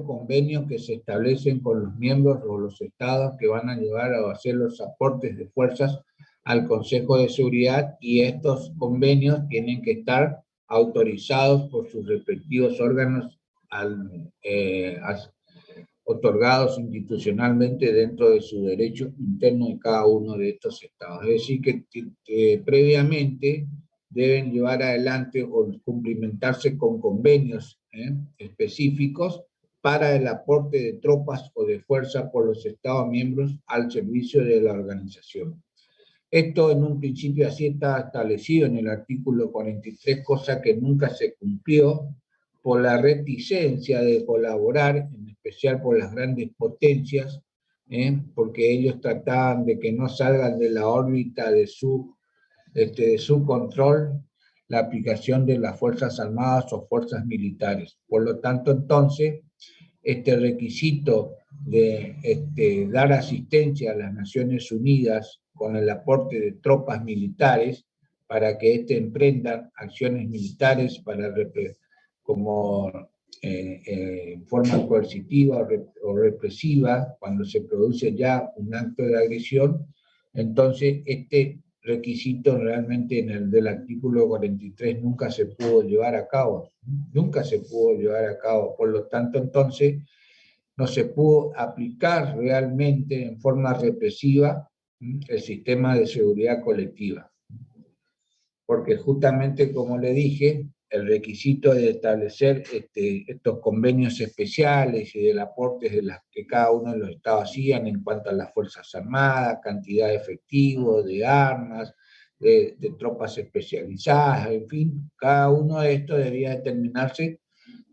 convenio que se establecen con los miembros o los estados que van a llevar a hacer los aportes de fuerzas al Consejo de Seguridad, y estos convenios tienen que estar autorizados por sus respectivos órganos otorgados institucionalmente dentro de su derecho interno de cada uno de estos estados. Es decir, que previamente deben llevar adelante o cumplimentarse con convenios específicos para el aporte de tropas o de fuerza por los Estados miembros al servicio de la organización. Esto en un principio así está establecido en el artículo 43, cosa que nunca se cumplió por la reticencia de colaborar, en especial por las grandes potencias, porque ellos trataban de que no salgan de la órbita de su control la aplicación de las Fuerzas Armadas o fuerzas militares. Por lo tanto, entonces, este requisito de dar asistencia a las Naciones Unidas con el aporte de tropas militares para que emprendan acciones militares como en forma coercitiva o represiva cuando se produce ya un acto de agresión. Entonces este requisito realmente en el del artículo 43 nunca se pudo llevar a cabo, por lo tanto entonces no se pudo aplicar realmente en forma represiva el sistema de seguridad colectiva, porque justamente como le dije, el requisito de establecer estos convenios especiales y del aporte de las que cada uno de los estados hacían en cuanto a las Fuerzas Armadas, cantidad de efectivos, de armas, de tropas especializadas, en fin, cada uno de estos debía determinarse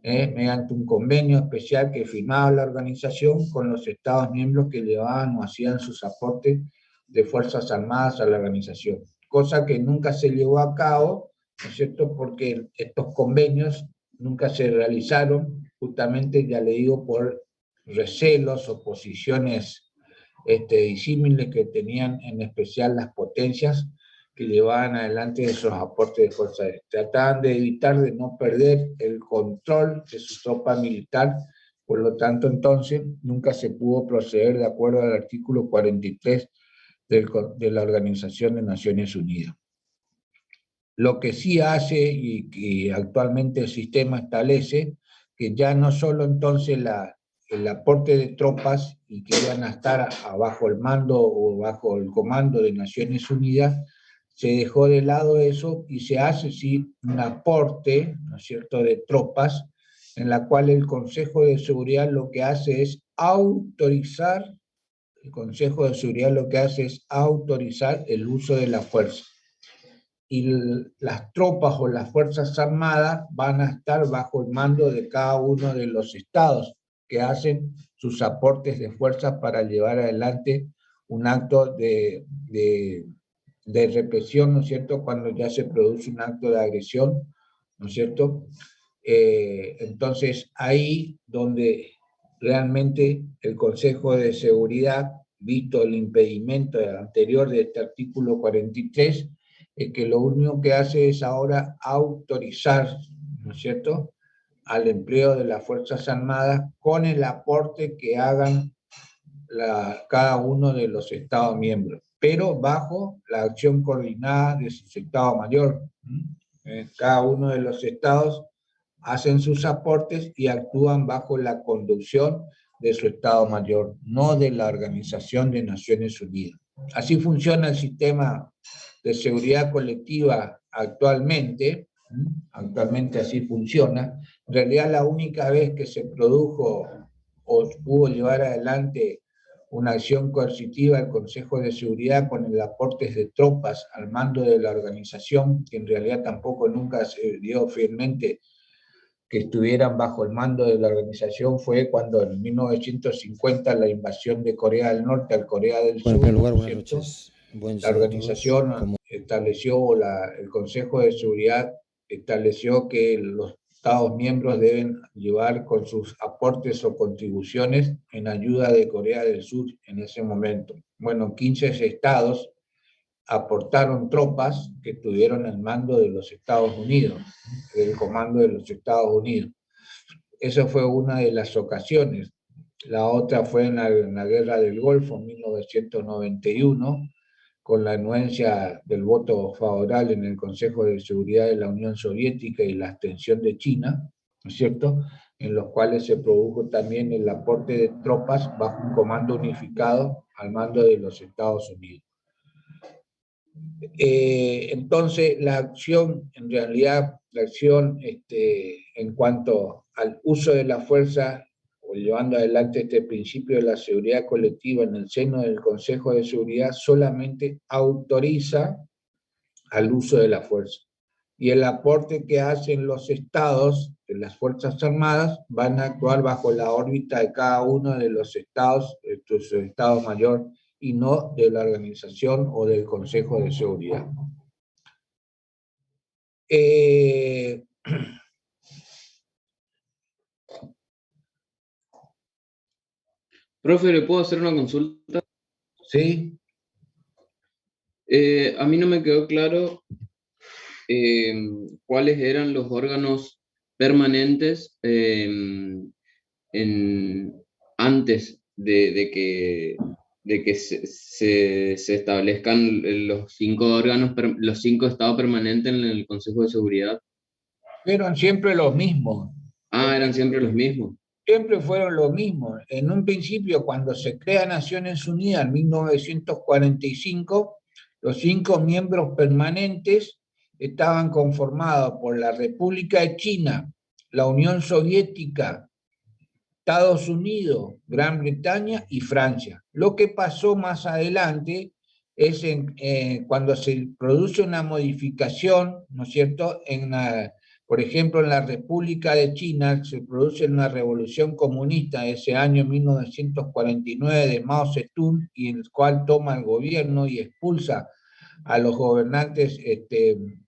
mediante un convenio especial que firmaba la organización con los estados miembros que llevaban o hacían sus aportes de Fuerzas Armadas a la organización, cosa que nunca se llevó a cabo, ¿no es cierto?, porque estos convenios nunca se realizaron, justamente, ya le digo, por recelos o posiciones disímiles que tenían en especial las potencias que llevaban adelante esos aportes de fuerza. Trataban de evitar de no perder el control de su tropa militar, por lo tanto entonces nunca se pudo proceder de acuerdo al artículo 43 de la Organización de Naciones Unidas. Lo que sí hace y que actualmente el sistema establece, que ya no solo entonces el aporte de tropas y que iban a estar bajo el mando o bajo el comando de Naciones Unidas, se dejó de lado eso y se hace sí un aporte, ¿no es cierto?, de tropas, en la cual el Consejo de Seguridad lo que hace es autorizar, el Consejo de Seguridad lo que hace es autorizar el uso de la fuerza. Y las tropas o las Fuerzas Armadas van a estar bajo el mando de cada uno de los estados que hacen sus aportes de fuerza para llevar adelante un acto de represión, ¿no es cierto?, cuando ya se produce un acto de agresión, ¿no es cierto? Entonces, ahí donde realmente el Consejo de Seguridad, visto el impedimento anterior de este artículo 43, que lo único que hace es ahora autorizar, ¿no es cierto?, al empleo de las Fuerzas Armadas con el aporte que hagan cada uno de los Estados miembros, pero bajo la acción coordinada de su Estado Mayor. Cada uno de los estados hacen sus aportes y actúan bajo la conducción de su Estado Mayor, no de la Organización de Naciones Unidas. Así funciona el sistema de seguridad colectiva actualmente así funciona. En realidad la única vez que se produjo o pudo llevar adelante una acción coercitiva del Consejo de Seguridad con el aporte de tropas al mando de la organización, que en realidad tampoco nunca se dio fielmente que estuvieran bajo el mando de la organización, fue cuando en 1950 la invasión de Corea del Norte a Corea del Sur. En primer lugar, buenas ¿cierto? noches. Buen La día a todos. organización estableció, el Consejo de Seguridad estableció que los Estados miembros deben llevar con sus aportes o contribuciones en ayuda de Corea del Sur en ese momento. Bueno, 15 estados aportaron tropas que estuvieron al mando de los Estados Unidos, del comando de los Estados Unidos. Esa fue una de las ocasiones. La otra fue en la Guerra del Golfo, en 1991, con la anuencia del voto favorable en el Consejo de Seguridad de la Unión Soviética y la abstención de China, ¿no es cierto?, en los cuales se produjo también el aporte de tropas bajo un comando unificado al mando de los Estados Unidos. Entonces, la acción, en realidad, la acción en cuanto al uso de la fuerza, o llevando adelante este principio de la seguridad colectiva en el seno del Consejo de Seguridad, solamente autoriza al uso de la fuerza. Y el aporte que hacen los estados, de las Fuerzas Armadas, van a actuar bajo la órbita de cada uno de los estados, su Estado Mayor, y no de la organización o del Consejo de Seguridad. Profe, ¿le puedo hacer una consulta? ¿Sí? A mí no me quedó claro cuáles eran los órganos permanentes antes de que se establezcan los 5 órganos, los 5 estados permanentes en el Consejo de Seguridad. Fueron siempre los mismos. Ah, eran siempre los mismos. Siempre fueron los mismos. En un principio, cuando se crea Naciones Unidas en 1945, los 5 miembros permanentes estaban conformados por la República de China, la Unión Soviética, Estados Unidos, Gran Bretaña y Francia. Lo que pasó más adelante es cuando se produce una modificación, ¿no es cierto?, por ejemplo, en la República de China se produce una revolución comunista ese año 1949 de Mao Zedong, y en el cual toma el gobierno y expulsa a los gobernantes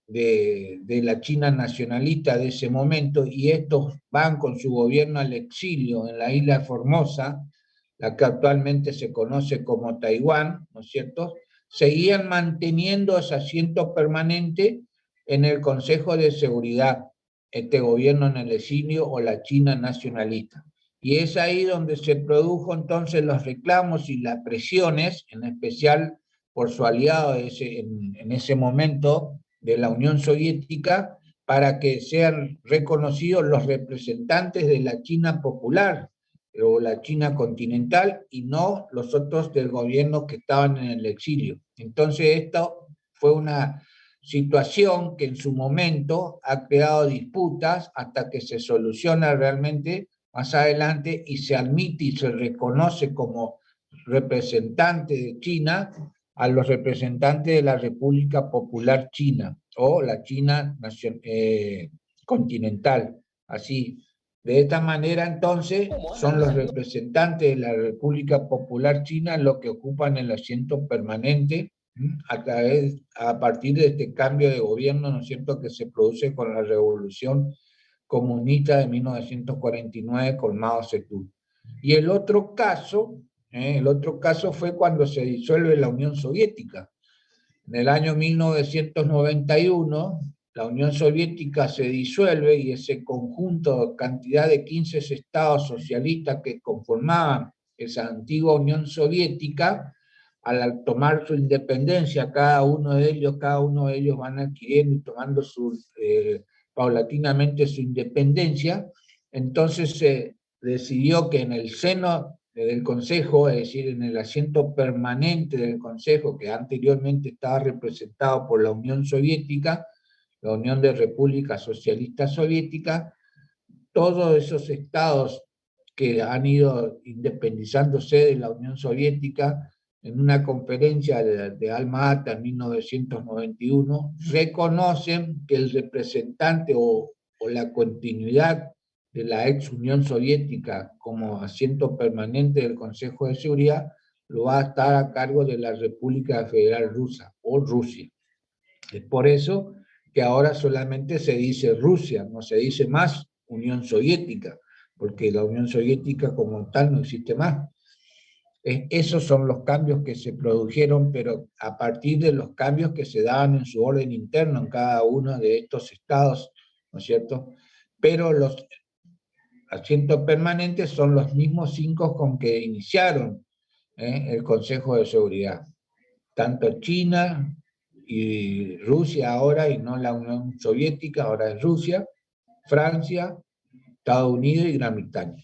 de la China nacionalista de ese momento, y estos van con su gobierno al exilio en la isla Formosa, la que actualmente se conoce como Taiwán, ¿no es cierto?, seguían manteniendo ese asiento permanente en el Consejo de Seguridad, este gobierno en el exilio o la China nacionalista. Y es ahí donde se produjo entonces los reclamos y las presiones, en especial por su aliado en ese momento de la Unión Soviética, para que sean reconocidos los representantes de la China popular o la China continental y no los otros del gobierno que estaban en el exilio. Entonces esto fue una situación que en su momento ha creado disputas hasta que se soluciona realmente más adelante y se admite y se reconoce como representante de China a los representantes de la República Popular China o la China continental. Así, de esta manera entonces son los representantes de la República Popular China los que ocupan el asiento permanente a partir de este cambio de gobierno, ¿no es cierto?, que se produce con la Revolución Comunista de 1949 con Mao Zedong. Y el otro caso fue cuando se disuelve la Unión Soviética. En el año 1991, la Unión Soviética se disuelve y ese conjunto, cantidad de 15 estados socialistas que conformaban esa antigua Unión Soviética, al tomar su independencia, cada uno de ellos van adquiriendo y tomando paulatinamente su independencia. Entonces se decidió que en el seno del Consejo, es decir, en el asiento permanente del Consejo, que anteriormente estaba representado por la Unión Soviética, la Unión de Repúblicas Socialistas Soviéticas, todos esos estados que han ido independizándose de la Unión Soviética, en una conferencia de Alma-Ata en 1991, reconocen que el representante o la continuidad de la ex Unión Soviética como asiento permanente del Consejo de Seguridad lo va a estar a cargo de la República Federal Rusa o Rusia. Es por eso que ahora solamente se dice Rusia, no se dice más Unión Soviética, porque la Unión Soviética como tal no existe más. Esos son los cambios que se produjeron, pero a partir de los cambios que se daban en su orden interno en cada uno de estos estados, ¿no es cierto? Pero los asientos permanentes son los mismos 5 con que iniciaron el Consejo de Seguridad. Tanto China y Rusia ahora, y no la Unión Soviética, ahora es Rusia, Francia, Estados Unidos y Gran Bretaña.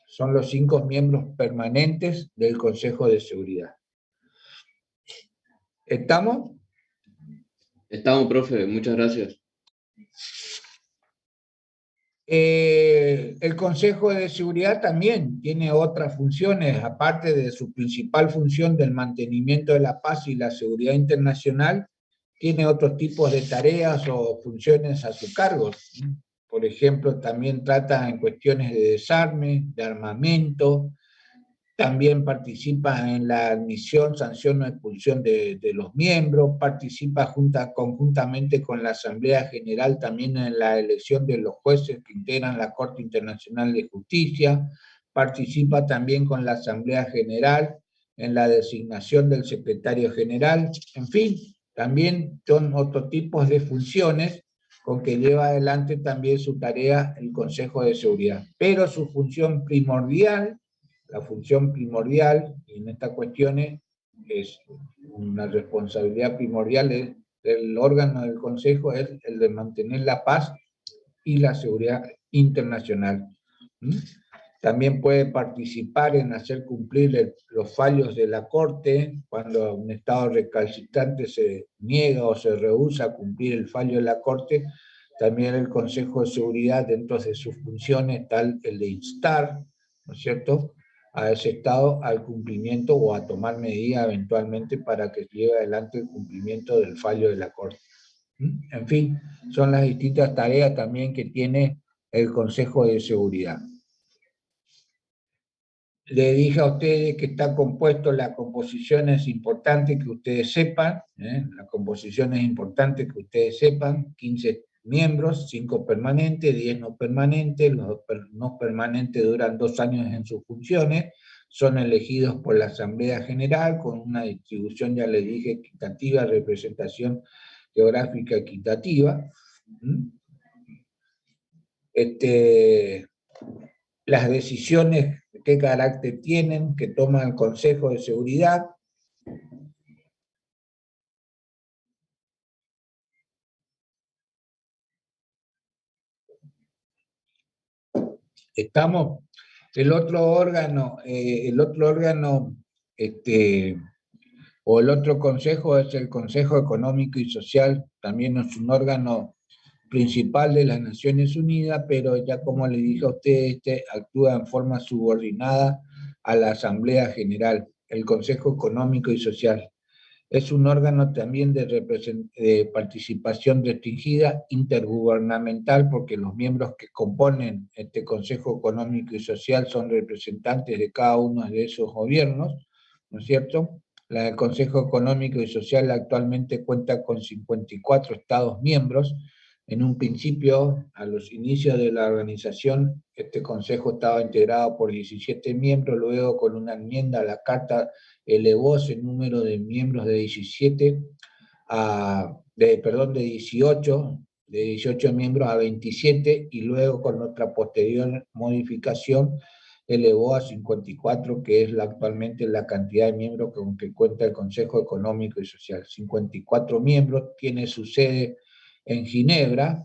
Son los 5 miembros permanentes del Consejo de Seguridad. ¿Estamos? Estamos, profe, muchas gracias. El Consejo de Seguridad también tiene otras funciones, aparte de su principal función del mantenimiento de la paz y la seguridad internacional, tiene otros tipos de tareas o funciones a su cargo. Por ejemplo, también trata en cuestiones de desarme, de armamento, también participa en la admisión, sanción o expulsión de los miembros, participa conjuntamente con la Asamblea General también en la elección de los jueces que integran la Corte Internacional de Justicia, participa también con la Asamblea General en la designación del secretario general, en fin, también son otros tipos de funciones con que lleva adelante también su tarea el Consejo de Seguridad. Pero su función primordial, la función primordial en estas cuestiones es una responsabilidad primordial del órgano del Consejo, es el de mantener la paz y la seguridad internacional. También puede participar en hacer cumplir los fallos de la Corte cuando un Estado recalcitrante se niega o se rehúsa a cumplir el fallo de la Corte. También el Consejo de Seguridad, dentro de sus funciones, tal el de instar, ¿no es cierto?, a ese Estado al cumplimiento o a tomar medidas eventualmente para que lleve adelante el cumplimiento del fallo de la Corte. En fin, son las distintas tareas también que tiene el Consejo de Seguridad. Le dije a ustedes que está compuesto, la composición es importante que ustedes sepan, la composición es importante que ustedes sepan, 15 miembros, 5 permanentes, 10 no permanentes, los no permanentes duran 2 años en sus funciones, son elegidos por la Asamblea General con una distribución, ya les dije, equitativa, representación geográfica equitativa. Las decisiones, qué carácter tienen, que toma el Consejo de Seguridad. Estamos, el otro órgano, o el otro consejo es el Consejo Económico y Social, también es un órgano principal de las Naciones Unidas, pero ya como le dije a ustedes, actúa en forma subordinada a la Asamblea General, el Consejo Económico y Social. Es un órgano también de participación restringida intergubernamental, porque los miembros que componen este Consejo Económico y Social son representantes de cada uno de esos gobiernos, ¿no es cierto? El Consejo Económico y Social actualmente cuenta con 54 Estados miembros. En un principio, a los inicios de la organización, este consejo estaba integrado por 17 miembros, luego con una enmienda a la Carta elevó ese número de miembros de 18 miembros a 27, y luego con otra posterior modificación elevó a 54, que es actualmente la cantidad de miembros con que cuenta el Consejo Económico y Social. 54 miembros, tiene su sede en Ginebra,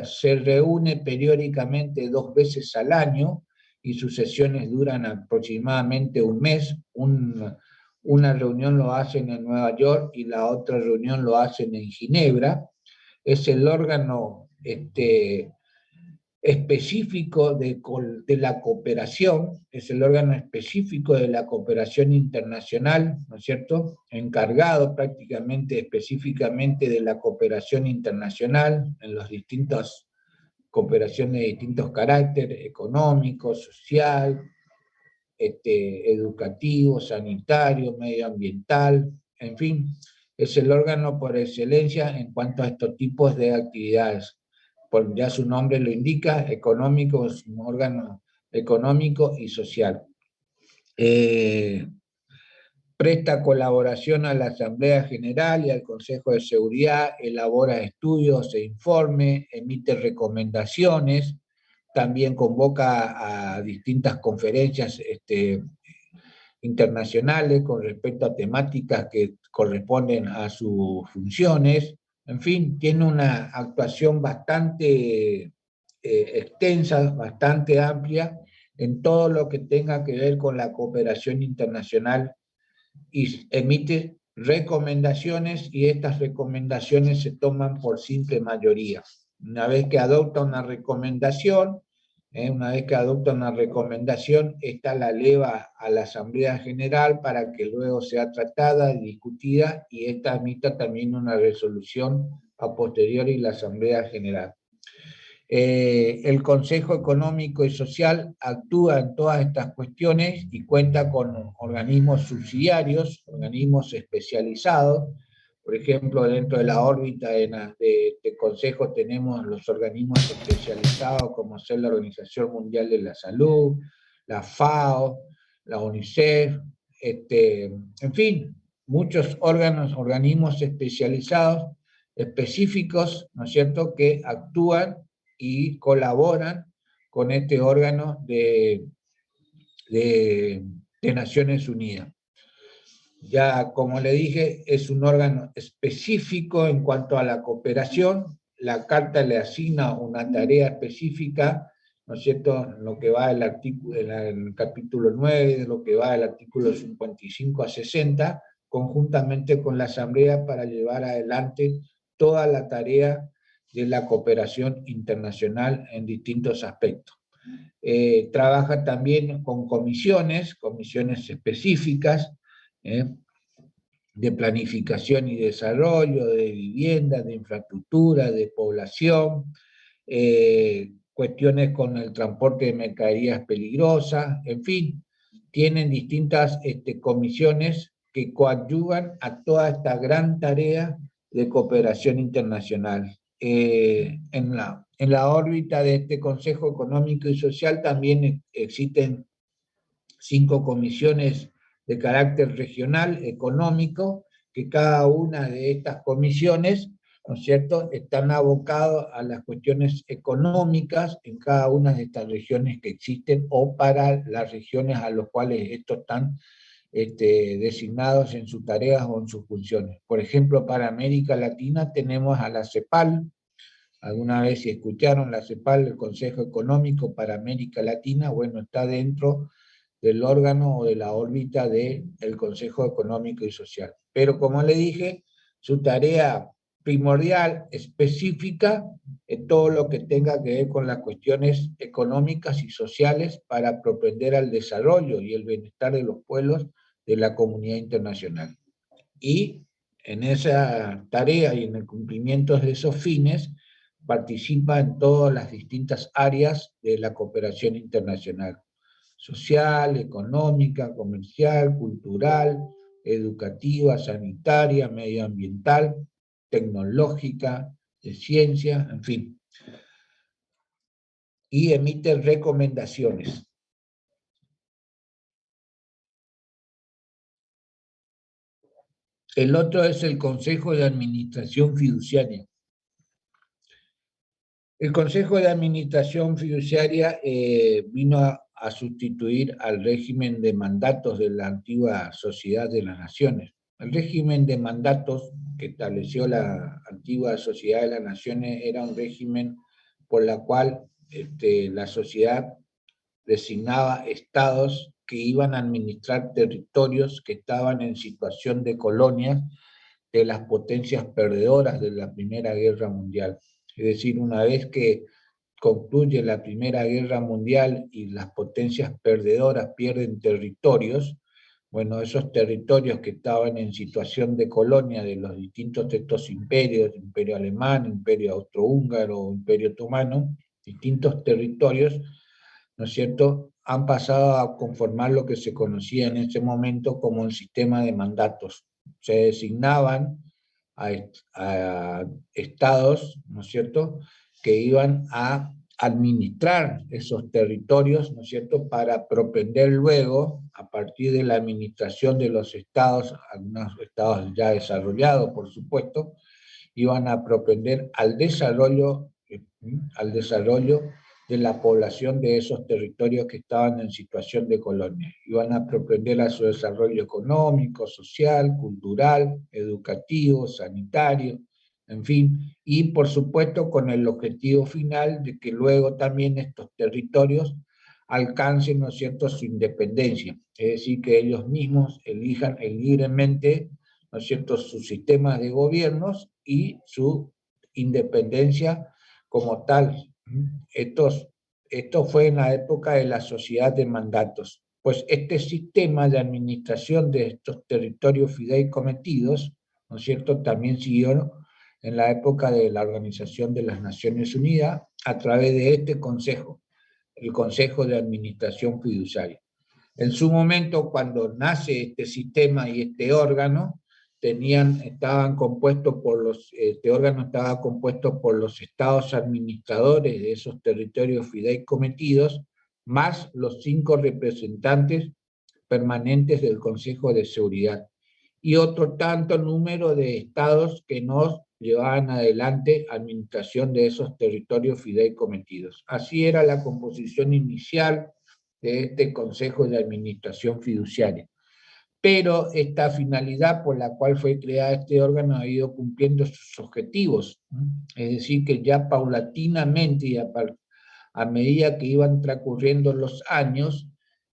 se reúne periódicamente 2 veces al año, y sus sesiones duran aproximadamente un mes. una reunión lo hacen en Nueva York y la otra reunión lo hacen en Ginebra. Es el órgano específico de la cooperación, es el órgano específico de la cooperación internacional, ¿no es cierto? Encargado prácticamente específicamente de la cooperación internacional en los distintos cooperación de distintos caracteres, económico, social, educativo, sanitario, medioambiental, en fin, es el órgano por excelencia en cuanto a estos tipos de actividades. Ya su nombre lo indica, económico, es un órgano económico y social. Presta colaboración a la Asamblea General y al Consejo de Seguridad, elabora estudios e informes, emite recomendaciones, también convoca a distintas conferencias internacionales con respecto a temáticas que corresponden a sus funciones. En fin, tiene una actuación bastante extensa, bastante amplia en todo lo que tenga que ver con la cooperación internacional y emite recomendaciones y estas recomendaciones se toman por simple mayoría. Una vez que adopta una recomendación, esta la eleva a la Asamblea General para que luego sea tratada y discutida y esta emita también una resolución a posteriori la Asamblea General. El Consejo Económico y Social actúa en todas estas cuestiones y cuenta con organismos subsidiarios, organismos especializados. Por ejemplo, dentro de la órbita de este Consejo tenemos los organismos especializados como son la Organización Mundial de la Salud, la FAO, la UNICEF, en fin, muchos organismos especializados, específicos, ¿no es cierto?, que actúan y colaboran con este órgano de Naciones Unidas. Ya, como le dije, es un órgano específico en cuanto a la cooperación. La Carta le asigna una tarea específica, ¿no es cierto?, en lo que va en el capítulo 9, de lo que va del artículo 55 a 60, conjuntamente con la Asamblea para llevar adelante toda la tarea de la cooperación internacional en distintos aspectos. Trabaja también con comisiones específicas, de planificación y desarrollo, de vivienda, de infraestructura, de población, cuestiones con el transporte de mercaderías peligrosas, en fin, tienen distintas comisiones que coadyuvan a toda esta gran tarea de cooperación internacional. En la órbita de este Consejo Económico y Social también existen 5 comisiones de carácter regional, económico, que cada una de estas comisiones, ¿no es cierto?, están abocados a las cuestiones económicas en cada una de estas regiones que existen o para las regiones a las cuales estos están designados en sus tareas o en sus funciones. Por ejemplo, para América Latina tenemos a la CEPAL. Alguna vez si escucharon la CEPAL, el Consejo Económico para América Latina, bueno, está dentro del órgano o de la órbita del Consejo Económico y Social. Pero como le dije, su tarea primordial, específica, es todo lo que tenga que ver con las cuestiones económicas y sociales para propender al desarrollo y el bienestar de los pueblos de la comunidad internacional. Y en esa tarea y en el cumplimiento de esos fines, participa en todas las distintas áreas de la cooperación internacional: social, económica, comercial, cultural, educativa, sanitaria, medioambiental, tecnológica, de ciencia, en fin. Y emite recomendaciones. El otro es el Consejo de Administración Fiduciaria. El Consejo de Administración Fiduciaria vino a sustituir al régimen de mandatos de la antigua Sociedad de las Naciones. El régimen de mandatos que estableció la antigua Sociedad de las Naciones era un régimen por la cual la sociedad designaba estados que iban a administrar territorios que estaban en situación de colonia de las potencias perdedoras de la Primera Guerra Mundial. Es decir, una vez que concluye la Primera Guerra Mundial y las potencias perdedoras pierden territorios, bueno, esos territorios que estaban en situación de colonia de los distintos de estos imperios, imperio alemán, imperio austrohúngaro, imperio otomano, distintos territorios, ¿no es cierto?, han pasado a conformar lo que se conocía en ese momento como un sistema de mandatos. Se designaban a estados, ¿no es cierto?, que iban a administrar esos territorios, ¿no es cierto?, para propender luego, a partir de la administración de los estados, algunos estados ya desarrollados, por supuesto, iban a propender al desarrollo de la población de esos territorios que estaban en situación de colonia. Iban a propender a su desarrollo económico, social, cultural, educativo, sanitario, en fin, y por supuesto con el objetivo final de que luego también estos territorios alcancen, ¿no es cierto?, su independencia, es decir, que ellos mismos elijan libremente, ¿no es cierto?, sus sistemas de gobiernos y su independencia como tal. Esto fue en la época de la sociedad de mandatos. Pues este sistema de administración de estos territorios fideicometidos, ¿no es cierto?, también siguió en la época de la Organización de las Naciones Unidas a través de este consejo, el Consejo de Administración Fiduciaria. En su momento, cuando nace este sistema y este órgano, estaban compuestos por este órgano estaba compuesto por los estados administradores de esos territorios fideicometidos, más los 5 representantes permanentes del Consejo de Seguridad, y otro tanto número de estados que nos llevaban adelante administración de esos territorios fideicometidos. Así era la composición inicial de este Consejo de Administración Fiduciaria. Pero esta finalidad por la cual fue creado este órgano ha ido cumpliendo sus objetivos. Es decir, que ya paulatinamente y a medida que iban transcurriendo los años,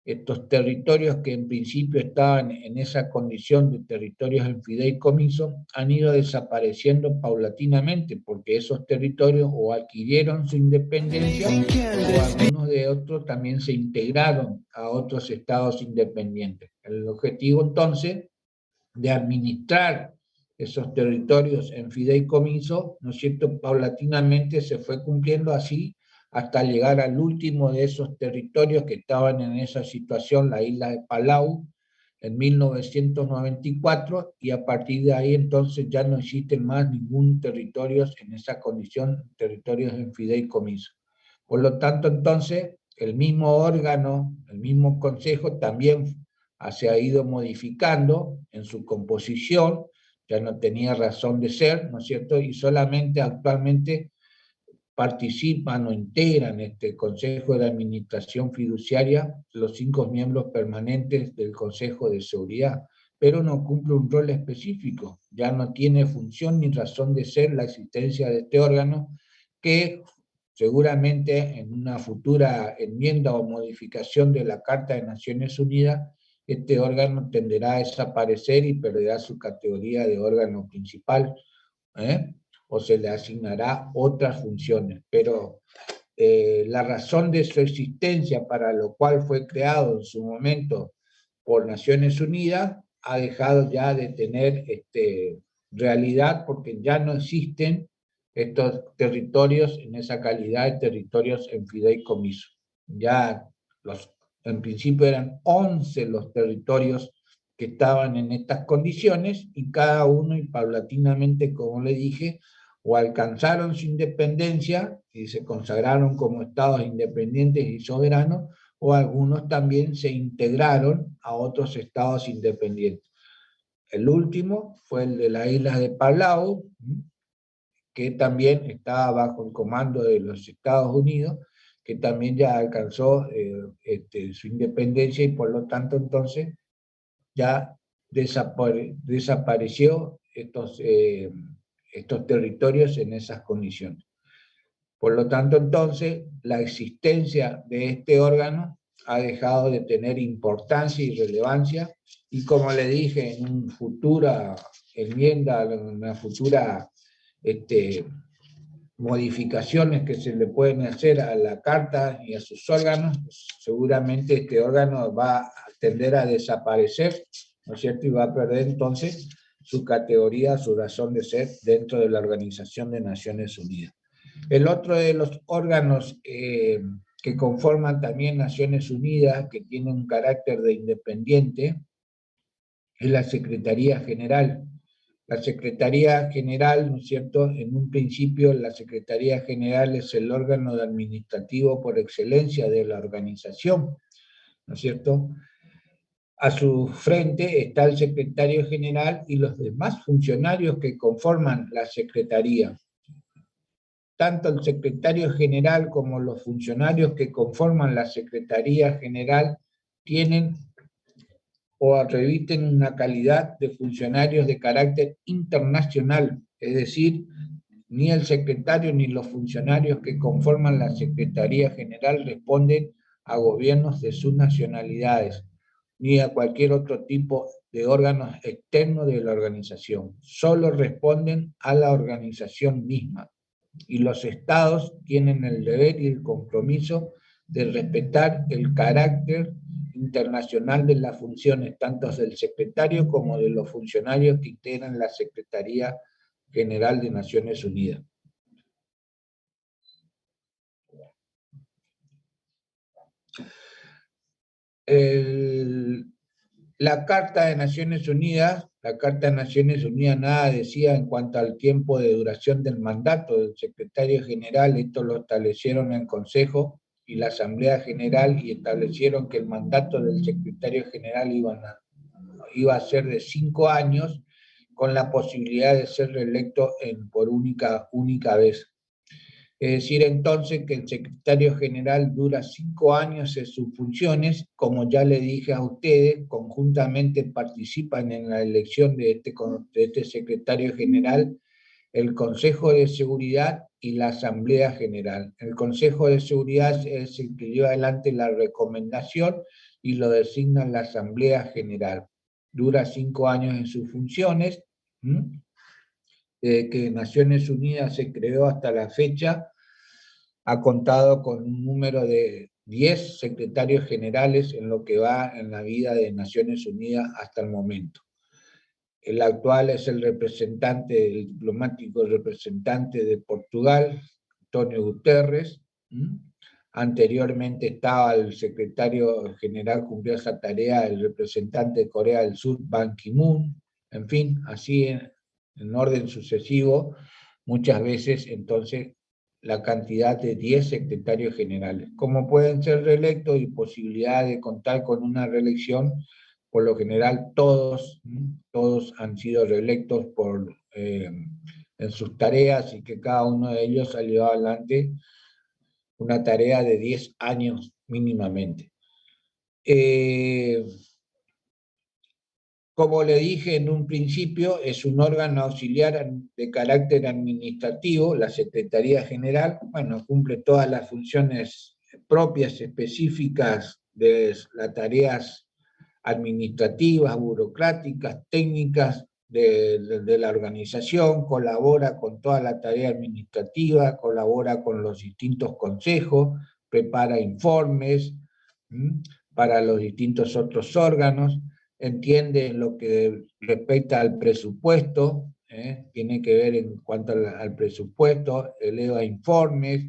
estos territorios que en principio estaban en esa condición de territorios en fideicomiso han ido desapareciendo paulatinamente, porque esos territorios o adquirieron su independencia o algunos de otros también se integraron a otros estados independientes. El objetivo entonces de administrar esos territorios en fideicomiso, ¿no es cierto?, paulatinamente se fue cumpliendo así hasta llegar al último de esos territorios que estaban en esa situación, la isla de Palau, en 1994, y a partir de ahí entonces ya no existen más ningún territorio en esa condición, territorios en fideicomiso. Por lo tanto, entonces, el mismo órgano, el mismo consejo también se ha ido modificando en su composición, ya no tenía razón de ser, ¿no es cierto?, y solamente actualmente participan o integran este Consejo de Administración Fiduciaria los 5 miembros permanentes del Consejo de Seguridad, pero no cumple un rol específico, ya no tiene función ni razón de ser la existencia de este órgano, que seguramente en una futura enmienda o modificación de la Carta de Naciones Unidas, este órgano tenderá a desaparecer y perderá su categoría de órgano principal, o se le asignará otras funciones, pero la razón de su existencia, para lo cual fue creado en su momento por Naciones Unidas, ha dejado ya de tener realidad, porque ya no existen estos territorios en esa calidad de territorios en fideicomiso. Ya en principio eran 11 los territorios que estaban en estas condiciones, y cada uno, y paulatinamente, como le dije, o alcanzaron su independencia y se consagraron como estados independientes y soberanos, o algunos también se integraron a otros estados independientes. El último fue el de las islas de Palau, que también estaba bajo el comando de los Estados Unidos, que también ya alcanzó su independencia, y por lo tanto entonces ya desapareció estos territorios en esas condiciones. Por lo tanto, entonces, la existencia de este órgano ha dejado de tener importancia y relevancia, y como le dije, en una futura enmienda, en una futura modificaciones que se le pueden hacer a la Carta y a sus órganos, pues seguramente este órgano va a tender a desaparecer, ¿no es cierto? Y va a perder entonces su categoría, su razón de ser dentro de la Organización de Naciones Unidas. El otro de los órganos que conforman también Naciones Unidas, que tiene un carácter de independiente, es la Secretaría General. La Secretaría General, ¿no es cierto? En un principio, la Secretaría General es el órgano administrativo por excelencia de la organización, ¿no es cierto? A su frente está el secretario general y los demás funcionarios que conforman la Secretaría. Tanto el secretario general como los funcionarios que conforman la Secretaría General tienen o revisten una calidad de funcionarios de carácter internacional, es decir, ni el secretario ni los funcionarios que conforman la Secretaría General responden a gobiernos de sus nacionalidades, ni a cualquier otro tipo de órganos externos de la organización. Solo responden a la organización misma. Y los estados tienen el deber y el compromiso de respetar el carácter internacional de las funciones, tanto del secretario como de los funcionarios que integran la Secretaría General de Naciones Unidas. La Carta de Naciones Unidas nada decía en cuanto al tiempo de duración del mandato del secretario general. Esto lo establecieron el Consejo y la Asamblea General, y establecieron que el mandato del secretario general iba a ser de 5 años, con la posibilidad de ser reelecto por única vez. Es decir, entonces, que el secretario general dura 5 años en sus funciones. Como ya le dije a ustedes, conjuntamente participan en la elección de este secretario general el Consejo de Seguridad y la Asamblea General. El Consejo de Seguridad es el que lleva adelante la recomendación y lo designa la Asamblea General. Dura 5 años en sus funciones. Desde que Naciones Unidas se creó hasta la fecha, ha contado con un número de 10 secretarios generales en lo que va en la vida de Naciones Unidas hasta el momento. El actual es el diplomático representante de Portugal, António Guterres. Anteriormente estaba el secretario general, cumplió esa tarea, el representante de Corea del Sur, Ban Ki-moon. En fin, así en orden sucesivo, muchas veces entonces la cantidad de 10 secretarios generales. Como pueden ser reelectos y posibilidad de contar con una reelección, por lo general todos han sido reelectos en sus tareas, y que cada uno de ellos ha llevado adelante una tarea de 10 años mínimamente. Como le dije en un principio, es un órgano auxiliar de carácter administrativo. La Secretaría General, bueno, cumple todas las funciones propias, específicas de las tareas administrativas, burocráticas, técnicas de la organización, colabora con toda la tarea administrativa, colabora con los distintos consejos, prepara informes para los distintos otros órganos, entiende lo que respecta al presupuesto, tiene que ver en cuanto al presupuesto, eleva informes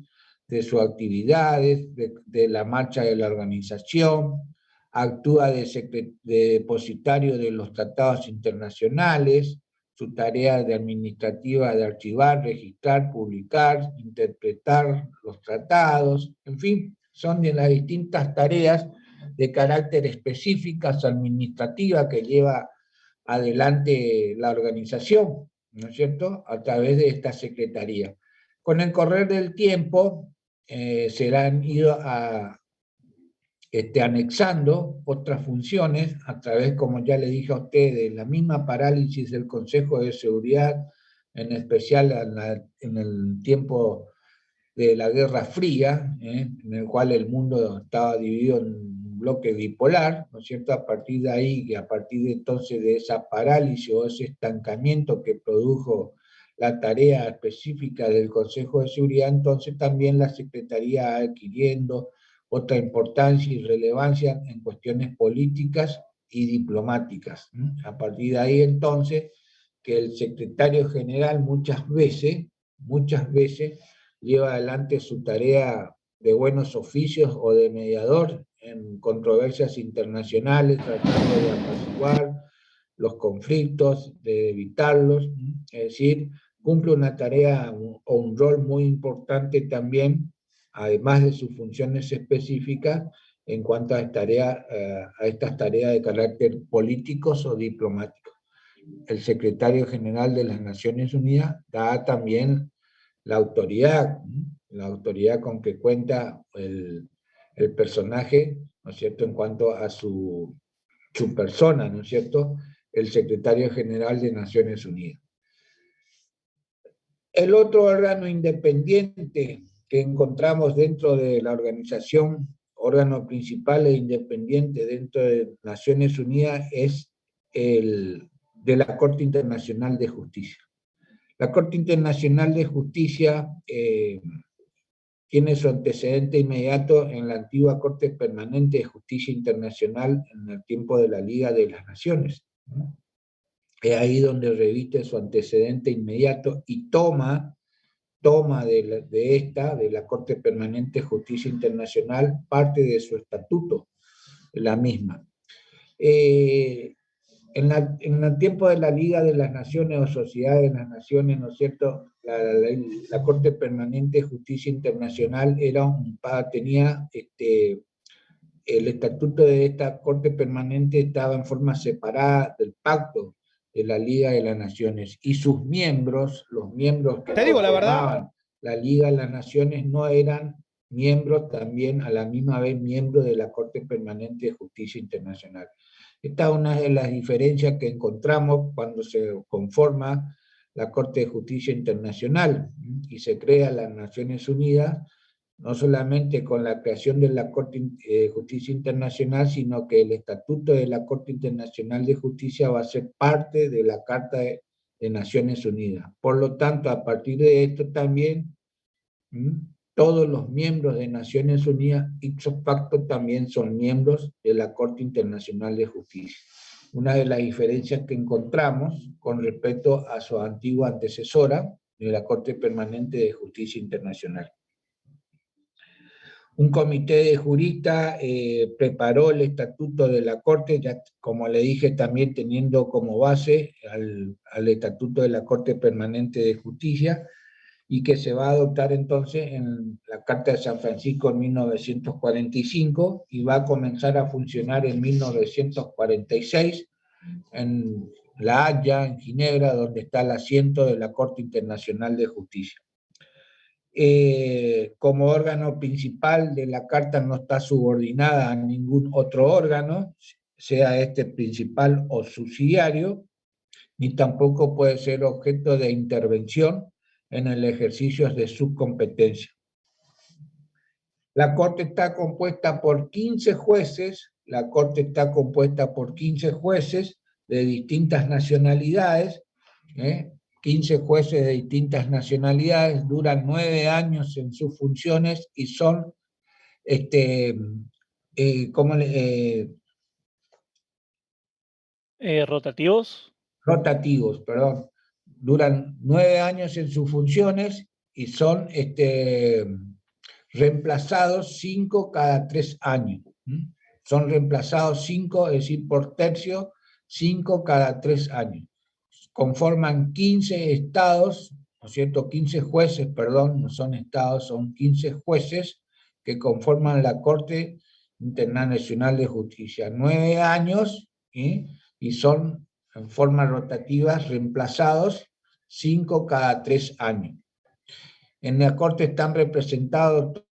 de sus actividades, de la marcha de la organización, actúa de depositario de los tratados internacionales, su tarea de administrativa de archivar, registrar, publicar, interpretar los tratados, en fin, son de las distintas tareas de carácter específicas administrativas que lleva adelante la organización, ¿no es cierto?, a través de esta secretaría. Con el correr del tiempo se le han ido anexando otras funciones a través, como ya le dije a usted, de la misma parálisis del Consejo de Seguridad, en especial en el tiempo de la Guerra Fría, en el cual el mundo estaba dividido en un bloque bipolar, ¿no es cierto? A partir de ahí, y a partir de entonces de esa parálisis o ese estancamiento que produjo la tarea específica del Consejo de Seguridad, entonces también la Secretaría adquiriendo otra importancia y relevancia en cuestiones políticas y diplomáticas. A partir de ahí entonces, que el secretario general muchas veces lleva adelante su tarea de buenos oficios o de mediador en controversias internacionales, tratando de apaciguar los conflictos, de evitarlos, es decir, cumple una tarea o un rol muy importante también, además de sus funciones específicas, en cuanto a estas tareas de carácter políticos o diplomáticos. El secretario general de las Naciones Unidas da también la autoridad con que cuenta el personaje, ¿no es cierto?, en cuanto a su persona, ¿no es cierto?, el secretario general de Naciones Unidas. El otro órgano independiente que encontramos dentro de la organización, órgano principal e independiente dentro de Naciones Unidas, es el de la Corte Internacional de Justicia. La Corte Internacional de Justicia tiene su antecedente inmediato en la antigua Corte Permanente de Justicia Internacional en el tiempo de la Liga de las Naciones. Es ahí donde reviste su antecedente inmediato y toma de la Corte Permanente de Justicia Internacional parte de su estatuto, la misma. En el tiempo de la Liga de las Naciones o Sociedad de las Naciones, ¿no es cierto?, la Corte Permanente de Justicia Internacional tenía el estatuto de esta Corte Permanente estaba en forma separada del pacto de la Liga de las Naciones, y sus miembros, los miembros que conformaban la Liga de las Naciones, no eran miembros también a la misma vez miembros de la Corte Permanente de Justicia Internacional. Esta es una de las diferencias que encontramos cuando se conforma la Corte de Justicia Internacional y se crea las Naciones Unidas, no solamente con la creación de la Corte de Justicia Internacional, sino que el estatuto de la Corte Internacional de Justicia va a ser parte de la Carta de Naciones Unidas. Por lo tanto, a partir de esto también, todos los miembros de Naciones Unidas, ipso facto, también son miembros de la Corte Internacional de Justicia. Una de las diferencias que encontramos con respecto a su antigua antecesora, de la Corte Permanente de Justicia Internacional. Un comité de juristas preparó el estatuto de la Corte, ya como le dije, también teniendo como base al estatuto de la Corte Permanente de Justicia, y que se va a adoptar entonces en la Carta de San Francisco en 1945 y va a comenzar a funcionar en 1946 en La Haya, en Ginebra, donde está el asiento de la Corte Internacional de Justicia. Como órgano principal de la Carta no está subordinada a ningún otro órgano, sea este principal o subsidiario, ni tampoco puede ser objeto de intervención en el ejercicio de su competencia. La Corte está compuesta por 15 jueces, de distintas nacionalidades, 15 jueces de distintas nacionalidades, duran 9 años en sus funciones y son, rotativos. Rotativos, perdón. Duran 9 años en sus funciones y son reemplazados 5 cada 3 años. Son reemplazados 5, es decir, por tercio, 5 cada 3 años. Conforman 15 estados, ¿no es cierto? 15 jueces, perdón, no son estados, son 15 jueces que conforman la Corte Internacional de Justicia. 9 años, y son en forma rotativa reemplazados 5 cada 3 años. En la Corte están representados